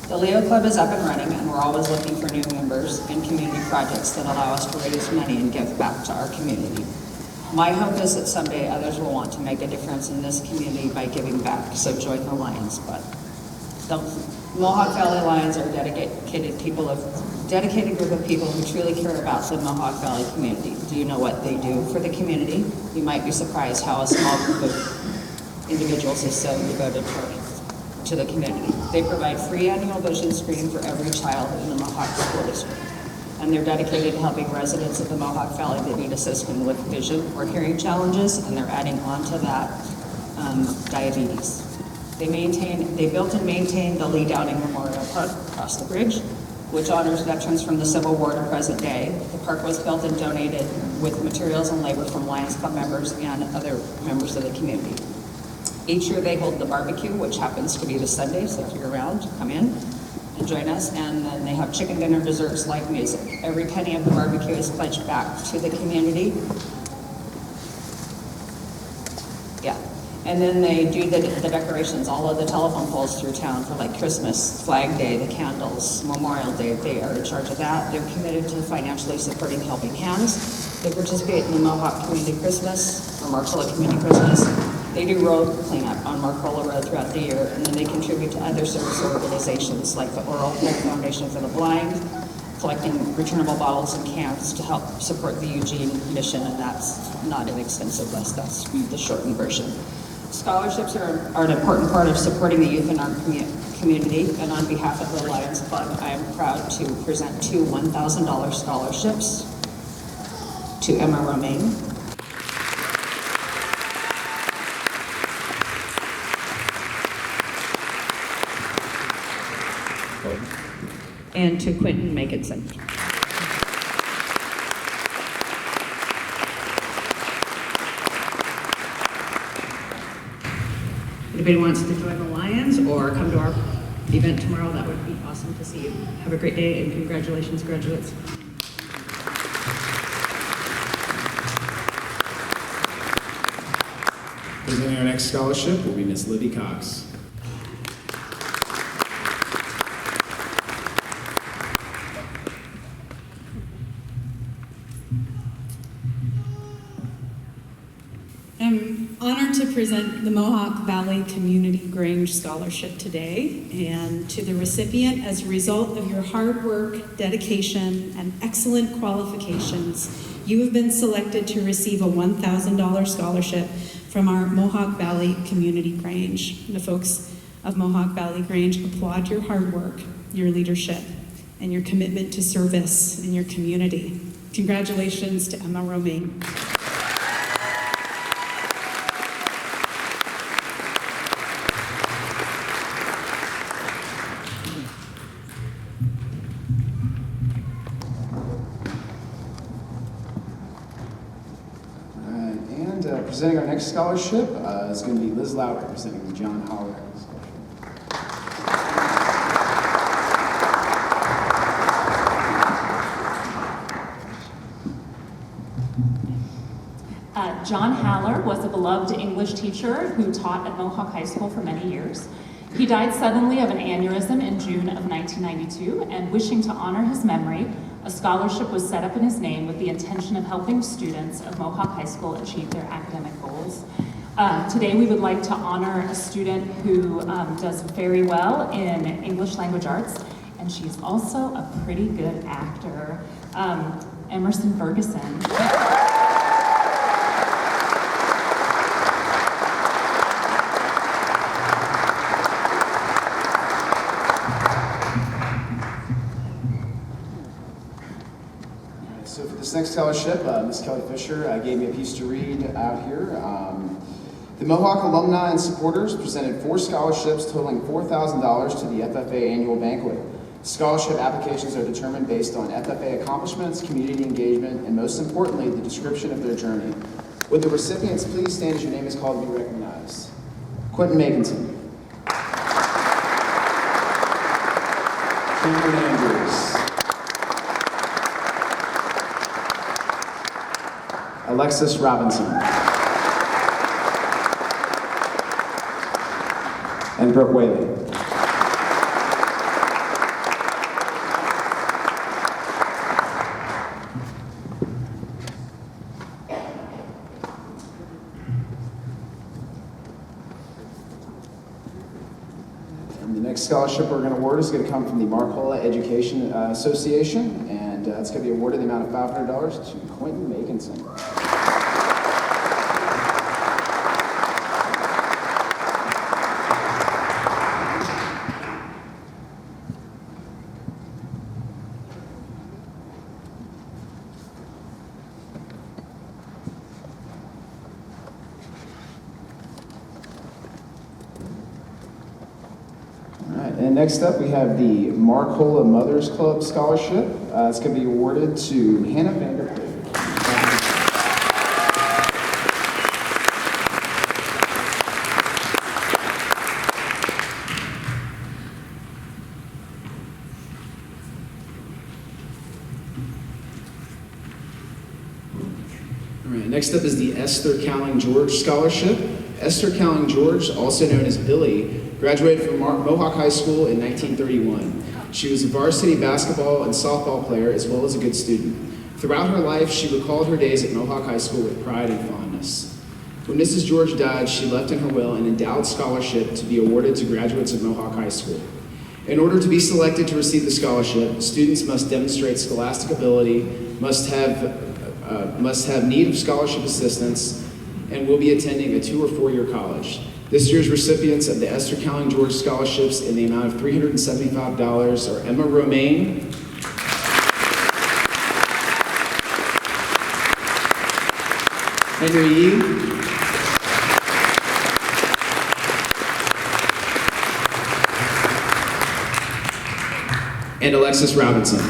The Leo Club is up and running, and we're always looking for new members and community projects that allow us to raise money and give back to our community. My hope is that someday others will want to make a difference in this community by giving back, so join the Lions Club. The Mohawk Valley Lions are dedicated group of people who truly care about the Mohawk Valley community. Do you know what they do for the community? You might be surprised how a small group of individuals is so devoted to the community. They provide free annual vision screening for every child in the Mohawk School District. And they're dedicated to helping residents of the Mohawk Valley that need assistance with vision or hearing challenges, and they're adding on to that diabetes. They built and maintain the Lee Downing Memorial Park across the bridge, which honors veterans from the Civil War to present day. The park was built and donated with materials and labor from Lions Club members and other members of the community. Each year they hold the barbecue, which happens to be this Sunday, so if you're around, come in and join us. And then they have chicken dinner, desserts, live music. Every penny of the barbecue is pledged back to the community. Yeah. And then they do the decorations, all of the telephone poles through town for like Christmas, Flag Day, the candles, Memorial Day. They are in charge of that. They're committed to financially supporting Helping Hands. They participate in the Mohawk Community Christmas, or Marcella Community Christmas. They do road cleanup on Marcola Road throughout the year, and then they contribute to other service organizations like the Oral Hope Foundation for the Blind, collecting returnable bottles in camps to help support the Eugene mission, and that's not an extensive list, that's the shortened version. Scholarships are an important part of supporting the youth in our community, and on behalf of the Lions Club, I am proud to present two $1,000 scholarships to Emma Romaine. And to Quentin Makinson. Anybody wants to join the Lions or come to our event tomorrow, that would be awesome to see you. Have a great day and congratulations, graduates. Presenting our next scholarship will be Miss Libby Cox. I'm honored to present the Mohawk Valley Community Grange Scholarship today, and to the recipient, as a result of your hard work, dedication, and excellent qualifications, you have been selected to receive a $1,000 scholarship from our Mohawk Valley Community Grange. The folks of Mohawk Valley Grange applaud your hard work, your leadership, and your commitment to service in your community. Congratulations to Emma Romaine. Presenting our next scholarship is going to be Liz Lowry, presenting the John Howard Scholarship. John Haller was a beloved English teacher who taught at Mohawk High School for many years. He died suddenly of an aneurysm in June of 1992, and wishing to honor his memory, a scholarship was set up in his name with the intention of helping students of Mohawk High School achieve their academic goals. Today we would like to honor a student who does very well in English language arts, and she's also a pretty good actor, Emerson Ferguson. So for this next scholarship, Ms. Kelly Fisher gave me a piece to read out here. The Mohawk alumni and supporters presented 4 scholarships totaling $4,000 to the FFA annual banquet. Scholarship applications are determined based on FFA accomplishments, community engagement, and most importantly, the description of their journey. Would the recipients please stand as your name is called to be recognized? Quentin Makinson. Cameron Andrews. Alexis Robinson. And Brooke Whaley. And the next scholarship we're going to award is going to come from the Marcola Education Association, and it's going to be awarded the amount of $500 to Quentin Makinson. And next up, we have the Marcola Mothers Club Scholarship. It's going to be awarded to Hannah Vanderpool. All right, next up is the Esther Cowling George Scholarship. Esther Cowling George, also known as Billy, graduated from Mohawk High School in 1931. She was a varsity basketball and softball player as well as a good student. Throughout her life, she recalled her days at Mohawk High School with pride and fondness. When Mrs. George died, she left in her will an endowed scholarship to be awarded to graduates of Mohawk High School. In order to be selected to receive the scholarship, students must demonstrate scholastic ability, must have need of scholarship assistance, and will be attending a 2 or 4 year college. This year's recipients of the Esther Cowling George scholarships in the amount of $375 are Emma Romaine, Henry Yee, and Alexis Robinson.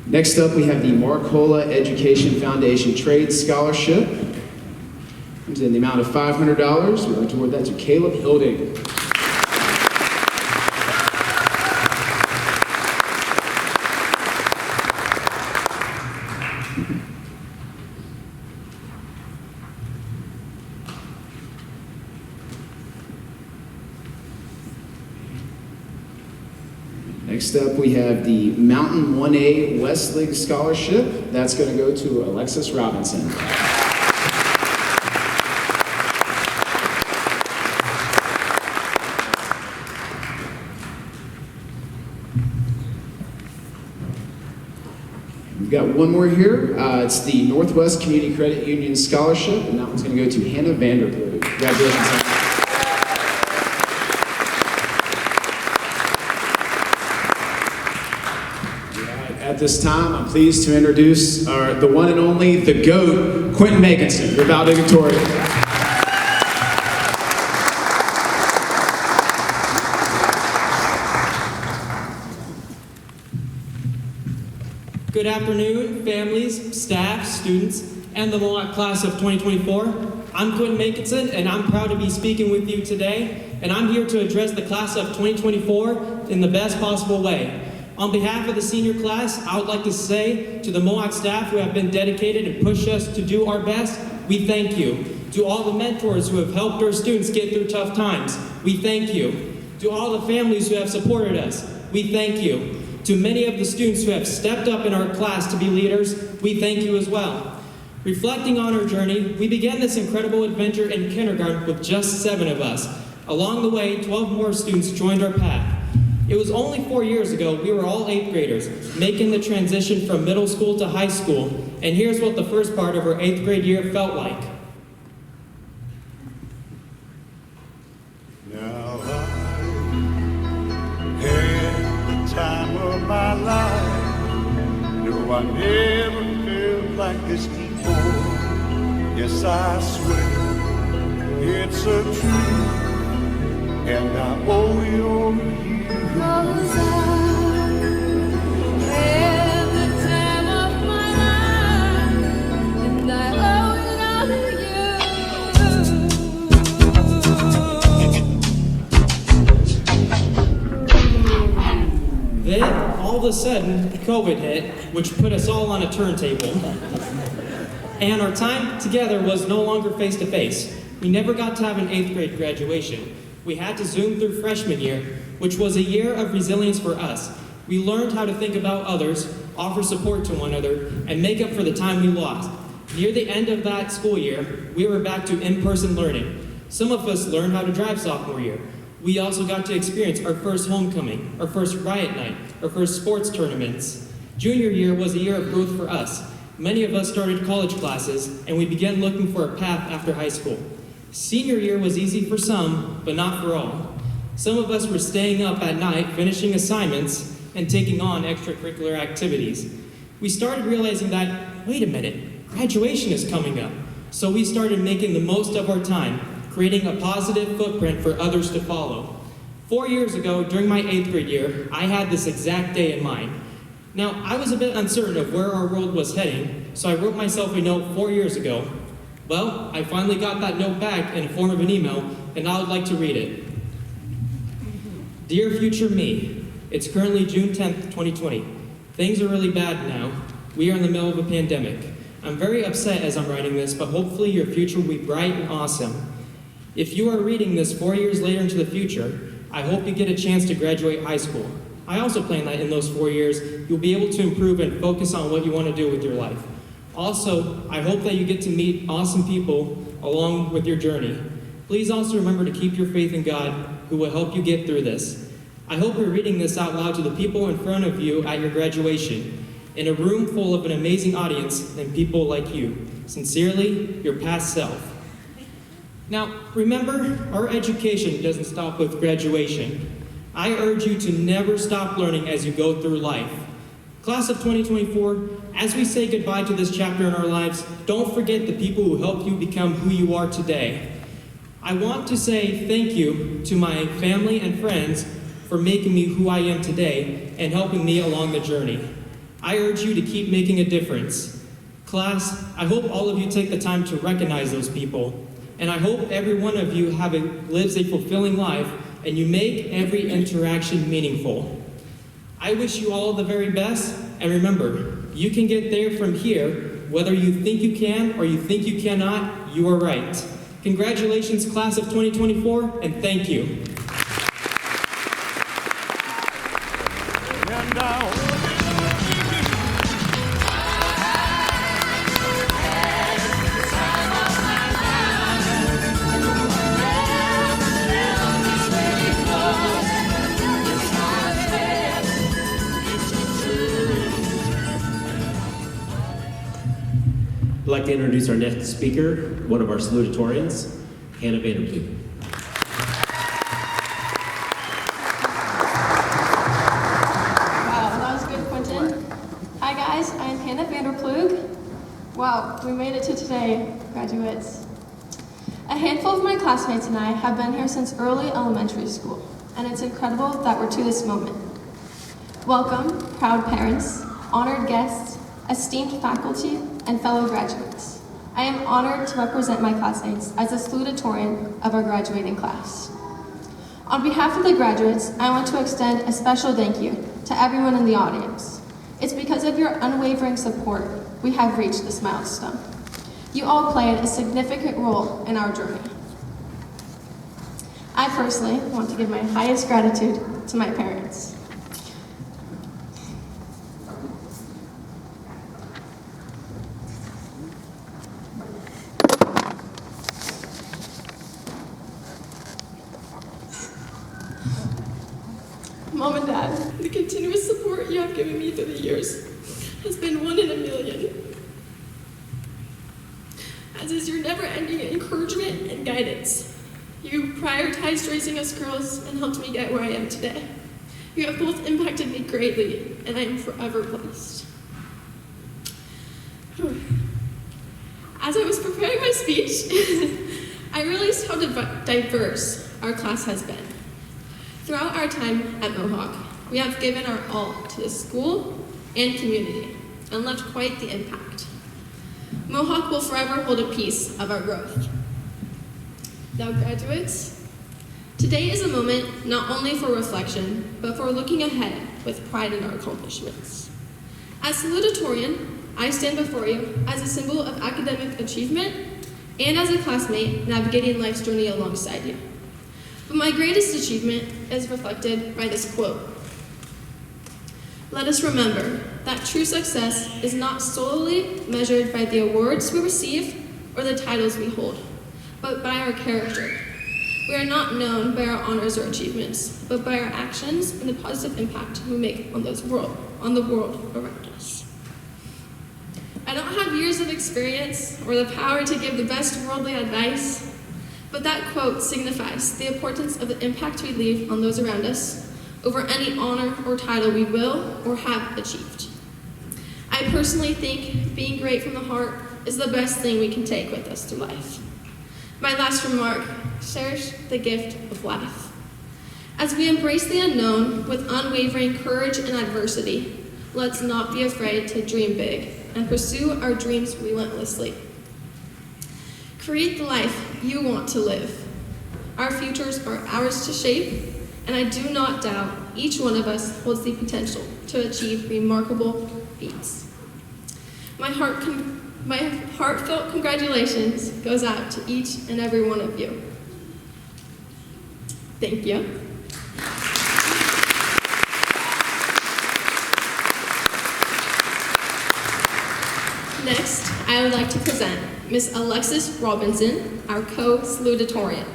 Next up, we have the Marcola Education Foundation Trade Scholarship. Comes in the amount of $500. We'd like to award that to Caleb Hilding. Next up, we have the Mountain 1A West League Scholarship. That's going to go to Alexis Robinson. We've got one more here. It's the Northwest Community Credit Union Scholarship, and that one's going to go to Hannah Vanderpool. Congratulations, Hannah. At this time, I'm pleased to introduce the one and only, the GOAT, Quentin Makinson, your valedictorian. Good afternoon, families, staff, students, and the Mohawk class of 2024. I'm Quentin Makinson, and I'm proud to be speaking with you today, and I'm here to address the class of 2024 in the best possible way. On behalf of the senior class, I would like to say to the Mohawk staff who have been dedicated and pushed us to do our best, we thank you. To all the mentors who have helped our students get through tough times, we thank you. To all the families who have supported us, we thank you. To many of the students who have stepped up in our class to be leaders, we thank you as well. Reflecting on our journey, we began this incredible adventure in kindergarten with just 7 of us. Along the way, 12 more students joined our path. It was only 4 years ago we were all 8th graders, making the transition from middle school to high school, and here's what the first part of our 8th grade year felt like. Now I had the time of my life. No, I never felt like this before. Yes, I swear it's a truth, and I owe it all to you. 'Cause I had the time of my life, and I owe it all to you. Then, all of a sudden, COVID hit, which put us all on a turntable. And our time together was no longer face-to-face. We never got to have an 8th grade graduation. We had to Zoom through freshman year, which was a year of resilience for us. We learned how to think about others, offer support to one another, and make up for the time we lost. Near the end of that school year, we were back to in-person learning. Some of us learned how to drive sophomore year. We also got to experience our first homecoming, our first riot night, our first sports tournaments. Junior year was a year of growth for us. Many of us started college classes, and we began looking for a path after high school. Senior year was easy for some, but not for all. Some of us were staying up at night, finishing assignments, and taking on extracurricular activities. We started realizing that, wait a minute, graduation is coming up. So we started making the most of our time, creating a positive footprint for others to follow. 4 years ago, during my 8th grade year, I had this exact day in mind. Now, I was a bit uncertain of where our world was heading, so I wrote myself a note 4 years ago. Well, I finally got that note back in the form of an email, and I would like to read it. Dear future me, it's currently June 10th, 2020. Things are really bad now. We are in the middle of a pandemic. I'm very upset as I'm writing this, but hopefully your future will be bright and awesome. If you are reading this 4 years later into the future, I hope you get a chance to graduate high school. I also plan that in those 4 years, you'll be able to improve and focus on what you want to do with your life. Also, I hope that you get to meet awesome people along with your journey. Please also remember to keep your faith in God, who will help you get through this. I hope you're reading this out loud to the people in front of you at your graduation, in a room full of an amazing audience and people like you. Sincerely, your past self. Now, remember, our education doesn't stop with graduation. I urge you to never stop learning as you go through life. Class of 2024, as we say goodbye to this chapter in our lives, don't forget the people who helped you become who you are today. I want to say thank you to my family and friends for making me who I am today and helping me along the journey. I urge you to keep making a difference. Class, I hope all of you take the time to recognize those people, and I hope every one of you lives a fulfilling life and you make every interaction meaningful. I wish you all the very best, and remember, you can get there from here, whether you think you can or you think you cannot, you are right. Congratulations, class of 2024, and thank you. I'd like to introduce our next speaker, one of our salutatorians, Hannah Vanderploeg. Wow, that was good, Quentin. Hi guys, I'm Hannah Vanderploeg. Wow, we made it to today, graduates. A handful of my classmates and I have been here since early elementary school, and it's incredible that we're to this moment. Welcome, proud parents, honored guests, esteemed faculty, and fellow graduates. I am honored to represent my classmates as a salutatorian of our graduating class. On behalf of the graduates, I want to extend a special thank you to everyone in the audience. It's because of your unwavering support we have reached this milestone. You all played a significant role in our journey. I personally want to give my highest gratitude to my parents. Mom and Dad, the continuous support you have given me through the years has been 1 in a million. As is your never-ending encouragement and guidance. You prioritized raising us girls and helped me get where I am today. You have both impacted me greatly, and I am forever blessed. As I was preparing my speech, I realized how diverse our class has been. Throughout our time at Mohawk, we have given our all to the school and community and left quite the impact. Mohawk will forever hold a piece of our growth. Now, graduates, today is a moment not only for reflection, but for looking ahead with pride in our accomplishments. As salutatorian, I stand before you as a symbol of academic achievement and as a classmate navigating life's journey alongside you. But my greatest achievement is reflected by this quote. Let us remember that true success is not solely measured by the awards we receive or the titles we hold, but by our character. We are not known by our honors or achievements, but by our actions and the positive impact we make on the world around us. I don't have years of experience or the power to give the best worldly advice, but that quote signifies the importance of the impact we leave on those around us over any honor or title we will or have achieved. I personally think being great from the heart is the best thing we can take with us through life. My last remark, cherish the gift of life. As we embrace the unknown with unwavering courage and adversity, let's not be afraid to dream big and pursue our dreams relentlessly. Create the life you want to live. Our futures are ours to shape, and I do not doubt each one of us holds the potential to achieve remarkable feats. My heart My heartfelt congratulations goes out to each and every one of you. Thank you. Next, I would like to present Miss Alexis Robinson, our co-salutatorian.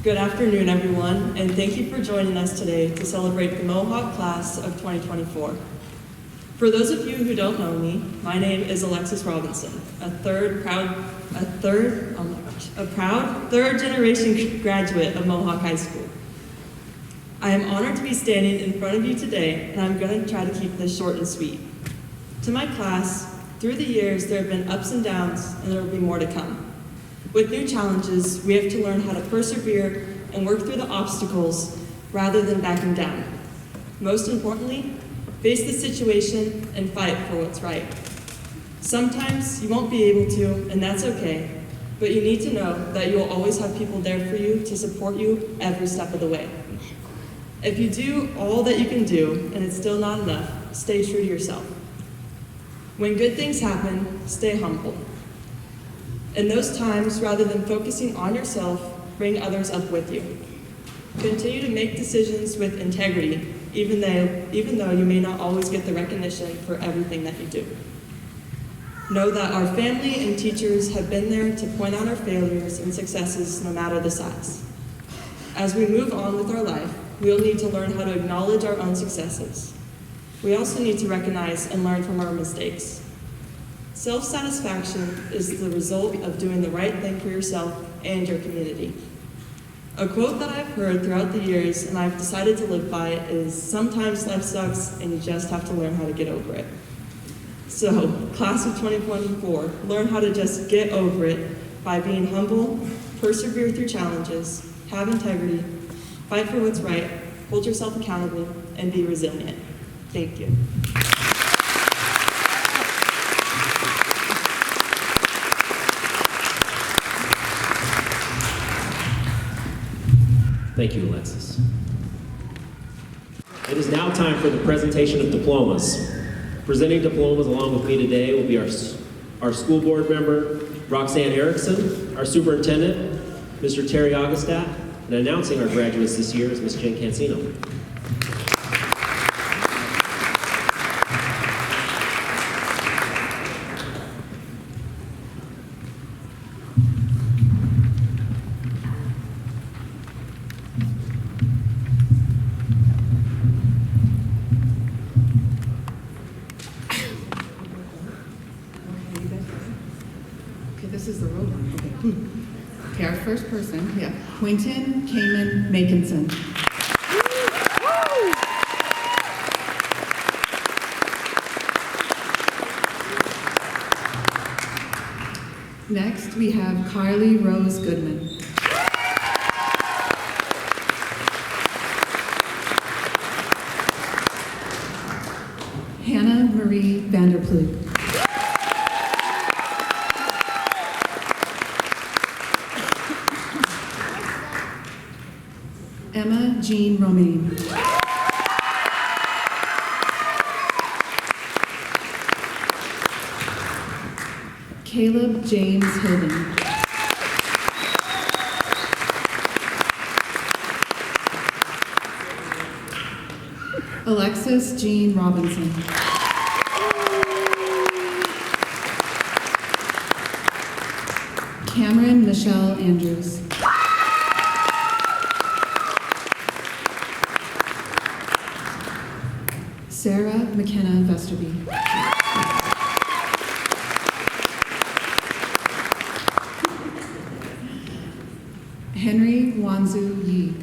Good afternoon, everyone, and thank you for joining us today to celebrate the Mohawk class of 2024. For those of you who don't know me, my name is Alexis Robinson, a proud third-generation graduate of Mohawk High School. I am honored to be standing in front of you today, and I'm going to try to keep this short and sweet. To my class, through the years, there have been ups and downs, and there will be more to come. With new challenges, we have to learn how to persevere and work through the obstacles rather than backing down. Most importantly, face the situation and fight for what's right. Sometimes you won't be able to, and that's okay, but you need to know that you will always have people there for you to support you every step of the way. If you do all that you can do and it's still not enough, stay true to yourself. When good things happen, stay humble. In those times, rather than focusing on yourself, bring others up with you. Continue to make decisions with integrity, even though you may not always get the recognition for everything that you do. Know that our family and teachers have been there to point out our failures and successes no matter the size. As we move on with our life, we'll need to learn how to acknowledge our own successes. We also need to recognize and learn from our mistakes. Self-satisfaction is the result of doing the right thing for yourself and your community. A quote that I've heard throughout the years and I've decided to live by is, sometimes life sucks and you just have to learn how to get over it. So, class of 2024, learn how to just get over it by being humble, persevere through challenges, have integrity, fight for what's right, hold yourself accountable, and be resilient. Thank you. Thank you, Alexis. It is now time for the presentation of diplomas. Presenting diplomas along with me today will be our school board member, Roxanne Erickson, our superintendent, Mr. Terry Augustat, and announcing our graduates this year is Ms. Jen Cancino. Okay, our first person, Quentin Kamen Makinson. Next, we have Carly Rose Goodman. Hannah Marie Vanderploeg. Emma Jean Romaine. Caleb James Hilden. Alexis Jean Robinson. Cameron Michelle Andrews. Sarah McKenna Vesterby. Henry Wanzu Yi.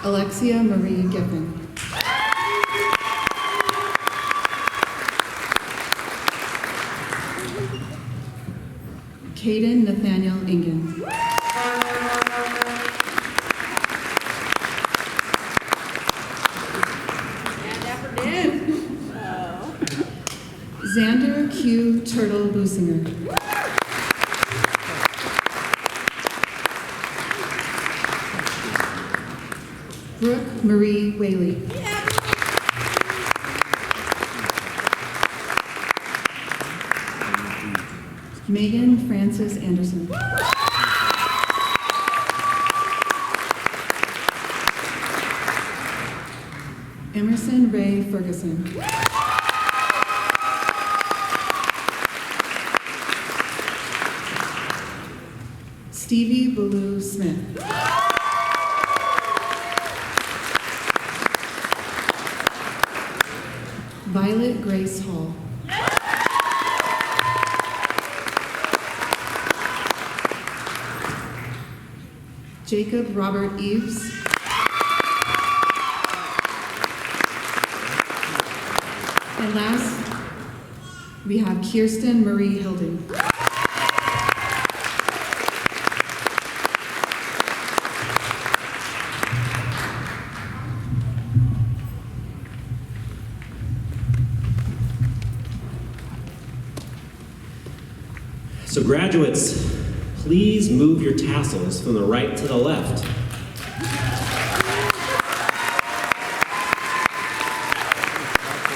Alexia Marie Giffen. Caden Nathaniel Ingen. Xander Q. Turtle Businger. Brooke Marie Whaley. Megan Frances Anderson. Emerson Ray Ferguson. Stevie Ballou Smith. Violet Grace Hall. Jacob Robert Eves. And last, we have Kirsten Marie Hilden. So graduates, please move your tassels from the right to the left.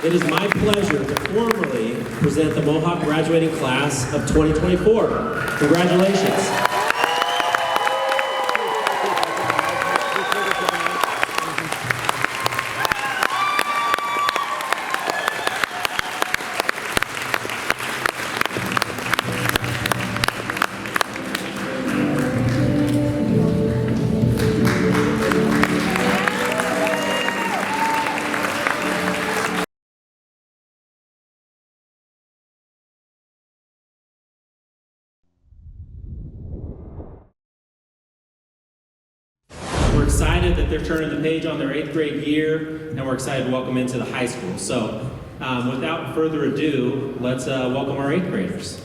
It is my pleasure to formally present the Mohawk graduating class of 2024. Congratulations. We're excited that they're turning the page on their 8th grade year, and we're excited to welcome into the high school. So without further ado, let's welcome our 8th graders.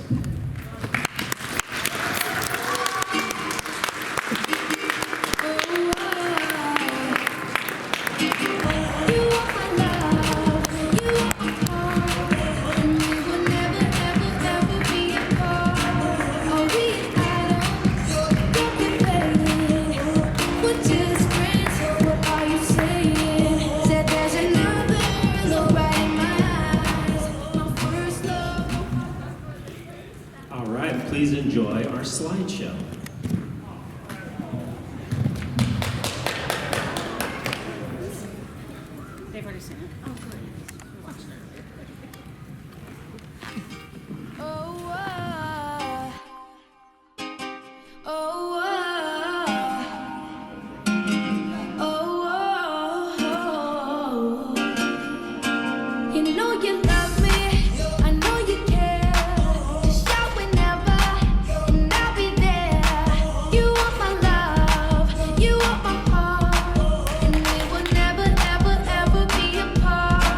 All right, please enjoy our slideshow. They've already seen it. Oh, good. You know you love me, I know you care. Just shout whenever, and I'll be there. You are my love, you are my heart, and we will never, ever, ever be apart.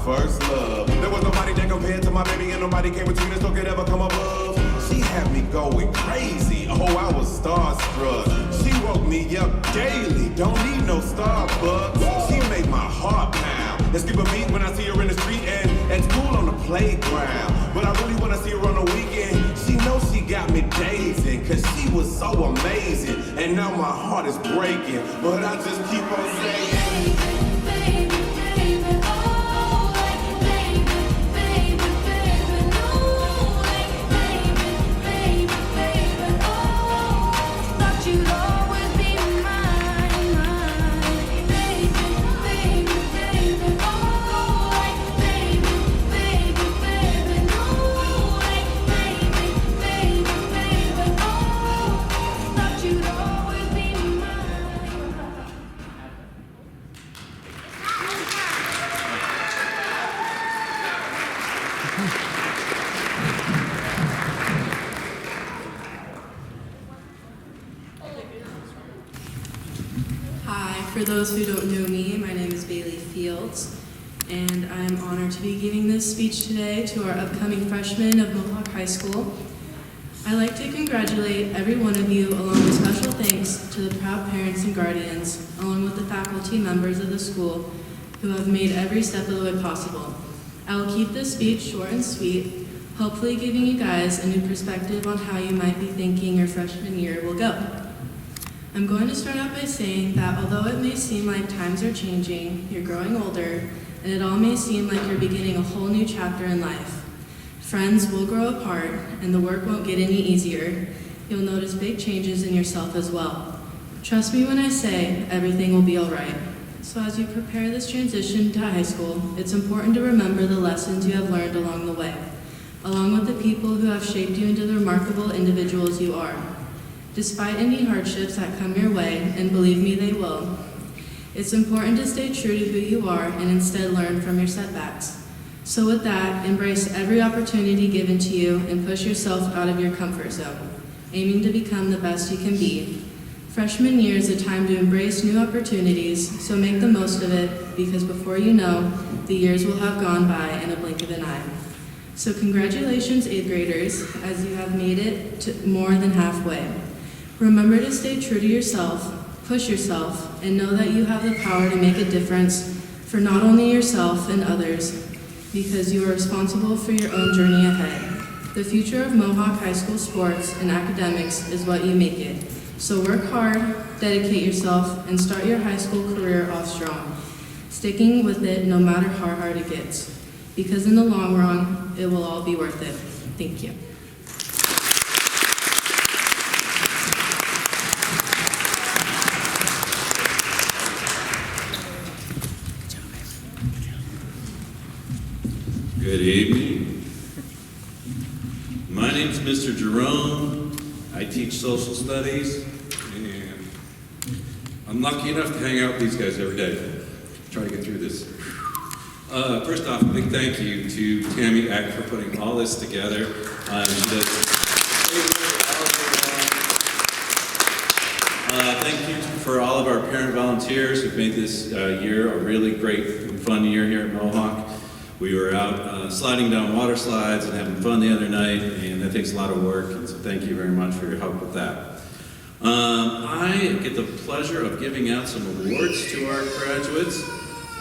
first love. There was nobody that compared to my baby, and nobody came between us or could ever come above. She had me going crazy, oh, I was starstruck. She woke me up daily, don't need no Starbucks. She made my heart pound and skip a beat when I see her in the street and at school on the playground. But I really wanna see her on the weekend. She knows she got me dazing, cause she was so amazing. And now my heart is breaking, but I just keep on saying, For those who don't know me, my name is Bailey Fields, and I'm honored to be giving this speech today to our upcoming freshmen of Mohawk High School. I'd like to congratulate every one of you, along with special thanks to the proud parents and guardians, along with the faculty members of the school who have made every step of the way possible. I will keep this speech short and sweet, hopefully giving you guys a new perspective on how you might be thinking your freshman year will go. I'm going to start out by saying that although it may seem like times are changing, you're growing older, and it all may seem like you're beginning a whole new chapter in life. Friends will grow apart, and the work won't get any easier. You'll notice big changes in yourself as well. Trust me when I say everything will be all right. So as you prepare this transition to high school, it's important to remember the lessons you have learned along the way, along with the people who have shaped you into the remarkable individuals you are. Despite any hardships that come your way, and believe me, they will, it's important to stay true to who you are and instead learn from your setbacks. So with that, embrace every opportunity given to you and push yourself out of your comfort zone, aiming to become the best you can be. Freshman year is a time to embrace new opportunities, so make the most of it, because before you know, the years will have gone by in a blink of an eye. So congratulations, 8th graders, as you have made it to more than halfway. Remember to stay true to yourself, push yourself, and know that you have the power to make a difference for not only yourself and others, because you are responsible for your own journey ahead. The future of Mohawk High School sports and academics is what you make it. So work hard, dedicate yourself, and start your high school career off strong, sticking with it no matter how hard it gets, because in the long run, it will all be worth it. Thank you. Good evening. My name's Mr. Jerome. I teach social studies, and I'm lucky enough to hang out with these guys every day. Try to get through this. First off, a big thank you to Tammy Eck for putting all this together. Thank you for all of our parent volunteers who've made this year a really great and fun year here at Mohawk. We were out sliding down water slides and having fun the other night, and that takes a lot of work, and so thank you very much for your help with that. I get the pleasure of giving out some awards to our graduates.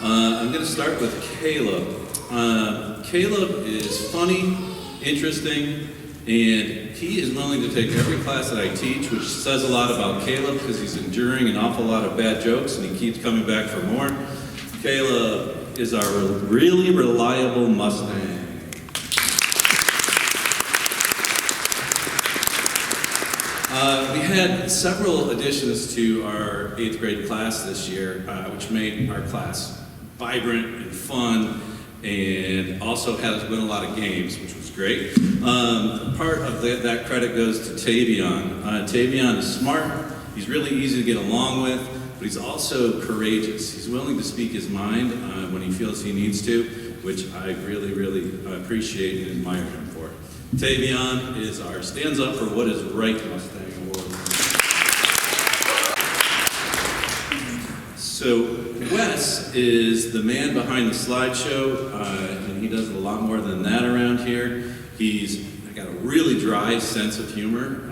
I'm going to start with Caleb. Caleb is funny, interesting, and he is willing to take every class that I teach, which says a lot about Caleb because he's enduring an awful lot of bad jokes and he keeps coming back for more. Caleb is our really reliable Mustang. We had several additions to our 8th grade class this year, which made our class vibrant and fun, and also had us win a lot of games, which was great. Part of that credit goes to Tavion. Tavion is smart, he's really easy to get along with, but he's also courageous. He's willing to speak his mind when he feels he needs to, which I really, really appreciate and admire him for. Tavion is our Stands Up for What is Right Mustang Award. So So Wes is the man behind the slideshow, and he does a lot more than that around here. He's got a really dry sense of humor,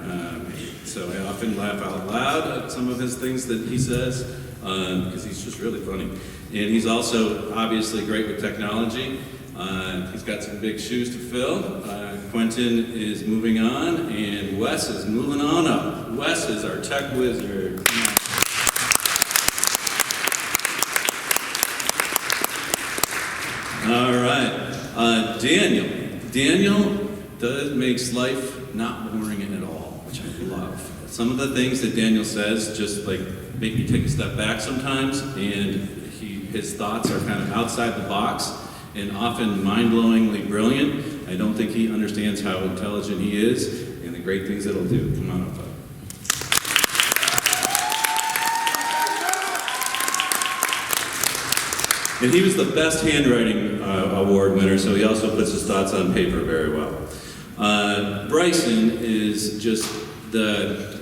so I often laugh out loud at some of his things that he says, because he's just really funny. And he's also obviously great with technology. He's got some big shoes to fill. Quentin is moving on, and Wes is moving on up. Wes is our tech wizard. All right, Daniel makes life not boring at all, which I love. Some of the things that Daniel says just like make me take a step back sometimes, and his thoughts are kind of outside the box and often mind-blowingly brilliant. I don't think he understands how intelligent he is and the great things it'll do. Come on up, bud. And he was the best handwriting award winner, so he also puts his thoughts on paper very well. Bryson is just the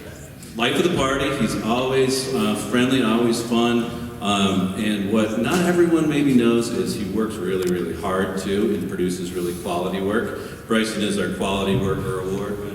life of the party. He's always friendly, always fun. And what not everyone maybe knows is he works really, really hard too and produces really quality work. Bryson is our Quality Worker Award winner.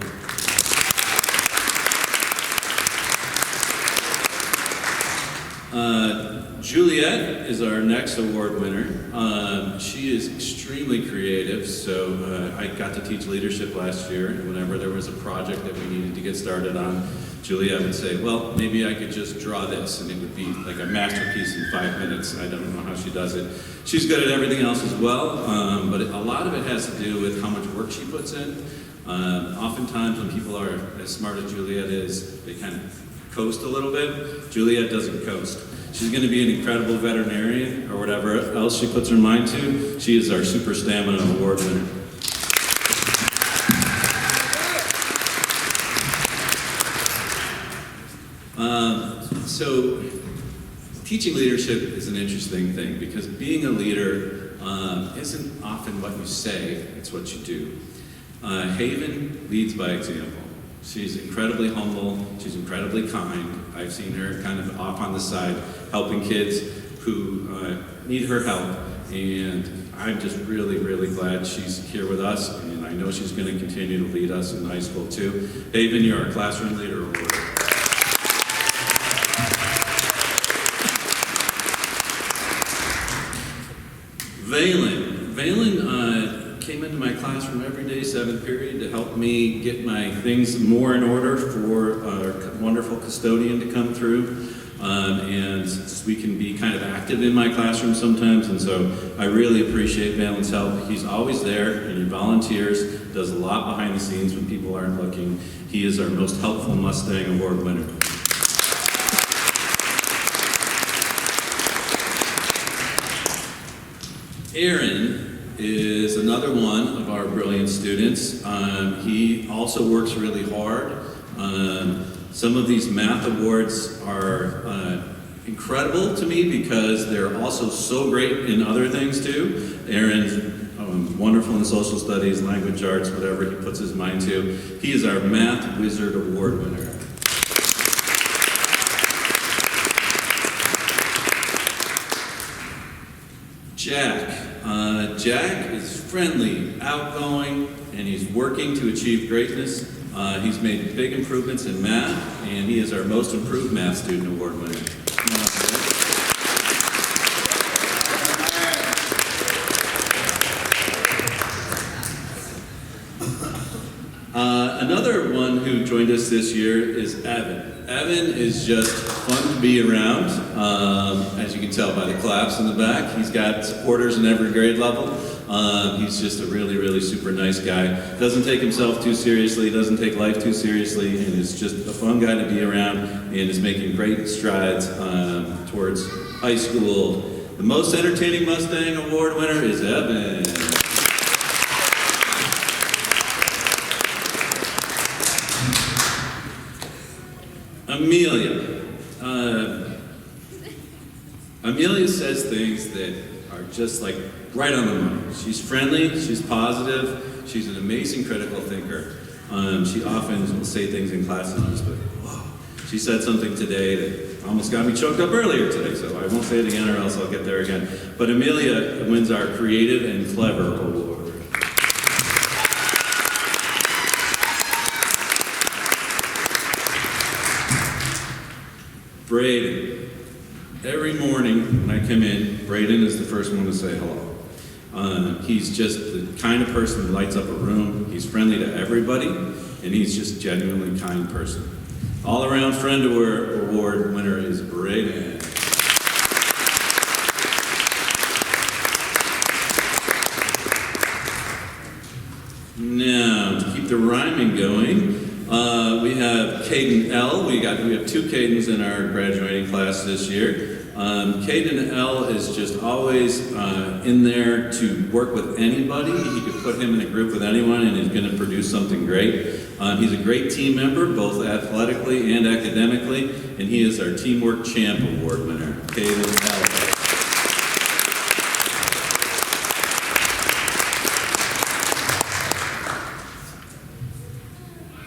Juliet is our next award winner. She is extremely creative, so I got to teach leadership last year, and whenever there was a project that we needed to get started on, Juliet would say, well, maybe I could just draw this, and it would be like a masterpiece in 5 minutes. I don't know how she does it. She's good at everything else as well, but a lot of it has to do with how much work she puts in. Oftentimes when people are as smart as Juliet is, they kind of coast a little bit. Juliet doesn't coast. She's going to be an incredible veterinarian or whatever else she puts her mind to. She is our Super Stamina Award winner. So teaching leadership is an interesting thing because being a leader isn't often what you say, it's what you do. Haven leads by example. She's incredibly humble, she's incredibly kind. I've seen her kind of off on the side helping kids who need her help, and I'm just really, really glad she's here with us, and I know she's going to continue to lead us in high school too. Haven, you're our Classroom Leader Award. Valen came into my classroom every day, 7th period, to help me get my things more in order for our wonderful custodian to come through. And we can be kind of active in my classroom sometimes, and so I really appreciate Valen's help. He's always there, and he volunteers, does a lot behind the scenes when people aren't looking. He is our most helpful Mustang Award winner. Aaron is another one of our brilliant students. He also works really hard. Some of these math awards are incredible to me because they're also so great in other things too. Aaron's wonderful in social studies, language arts, whatever he puts his mind to. He is our Math Wizard Award winner. Jack is friendly, outgoing, and he's working to achieve greatness. He's made big improvements in math, and he is our Most Improved Math Student Award winner. Another one who joined us this year is Evan. Evan is just fun to be around, as you can tell by the claps in the back. He's got supporters in every grade level. He's just a really, really super nice guy. Doesn't take himself too seriously, doesn't take life too seriously, and is just a fun guy to be around and is making great strides towards high school. The Most Entertaining Mustang Award winner is Evan. Amelia says things that are just like right on the money. She's friendly, she's positive, she's an amazing critical thinker. She often will say things in class and I'm just like, whoa. She said something today that almost got me choked up earlier today, so I won't say it again or else I'll get there again. But Amelia wins our Creative and Clever Award. Braden. Every morning when I come in, Braden is the first one to say hello. He's just the kind of person who lights up a room. He's friendly to everybody, and he's just a genuinely kind person. All-around friend award winner is Braden. Now, to keep the rhyming going, we have Caden L. We have two Cadens in our graduating class this year. Caden L is just always in there to work with anybody. You could put him in a group with anyone and he's going to produce something great. He's a great team member, both athletically and academically, and he is our Teamwork Champ Award winner, Caden L.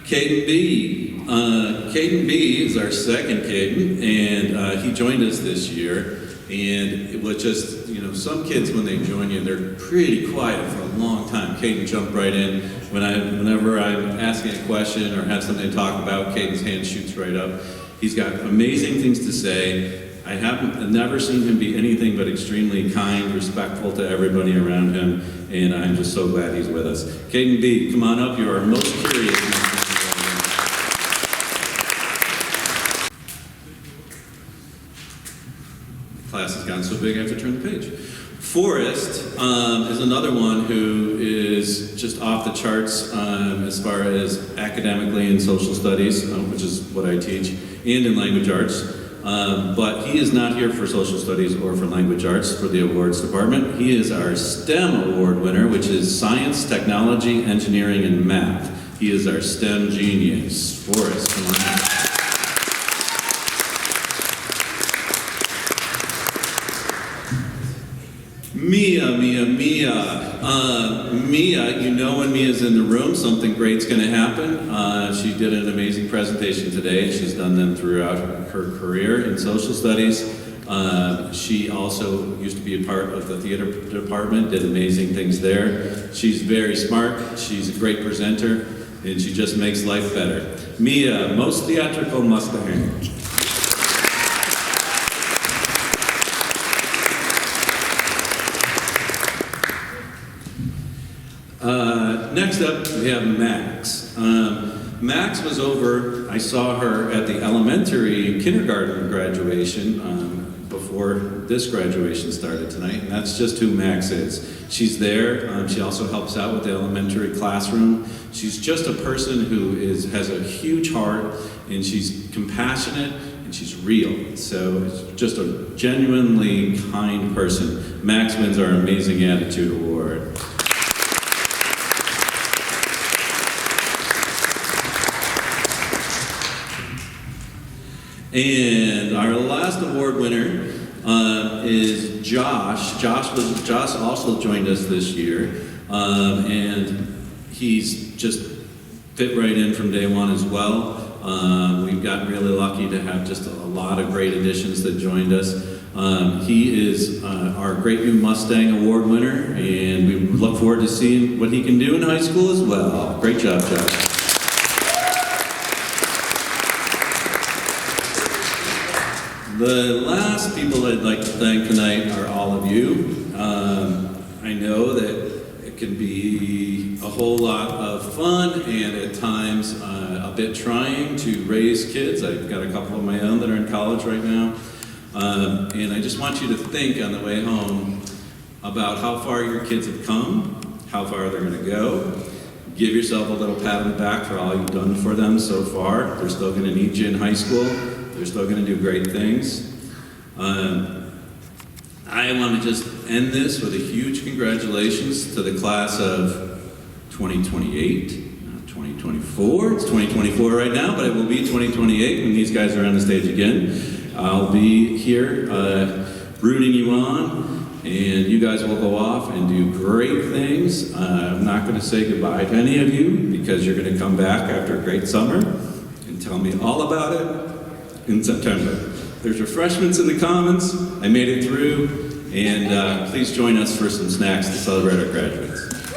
Caden B. Caden B is our second Caden, and he joined us this year. And it was just, some kids when they join you, they're pretty quiet for a long time. Caden jumped right in. Whenever I'm asking a question or have something to talk about, Caden's hand shoots right up. He's got amazing things to say. I've never seen him be anything but extremely kind, respectful to everybody around him, and I'm just so glad he's with us. Caden B, come on up. You are most curious. Class has gotten so big I have to turn the page. Forrest is another one who is just off the charts as far as academically and social studies, which is what I teach, and in language arts. But he is not here for social studies or for language arts for the awards department. He is our STEM award winner, which is science, technology, engineering, and math. He is our STEM genius. Forrest, come on. Mia. Mia, when Mia's in the room, something great's going to happen. She did an amazing presentation today. She's done them throughout her career in social studies. She also used to be a part of the theater department, did amazing things there. She's very smart. She's a great presenter, and she just makes life better. Mia, most theatrical Mustang. Next up, we have Max. Max was over, I saw her at the elementary kindergarten graduation before this graduation started tonight, and that's just who Max is. She's there, she also helps out with the elementary classroom. She's just a person who has a huge heart, and she's compassionate, and she's real. So it's just a genuinely kind person. Max wins our Amazing Attitude Award. And our last award winner is Josh. Josh also joined us this year, and he's just fit right in from day one as well. We've gotten really lucky to have just a lot of great additions that joined us. He is our Great New Mustang Award winner, and we look forward to seeing what he can do in high school as well. Great job, Josh. The last people I'd like to thank tonight are all of you. I know that it can be a whole lot of fun and at times a bit trying to raise kids. I've got a couple of my own that are in college right now. And I just want you to think on the way home about how far your kids have come, how far they're going to go. Give yourself a little pat on the back for all you've done for them so far. They're still going to need you in high school. They're still going to do great things. I want to just end this with a huge congratulations to the class of 2028, 2024. It's 2024 right now, but it will be 2028 when these guys are on the stage again. I'll be here rooting you on, and you guys will go off and do great things. I'm not going to say goodbye to any of you because you're going to come back after a great summer and tell me all about it in September. There's refreshments in the Commons. I made it through, and please join us for some snacks to celebrate our graduates.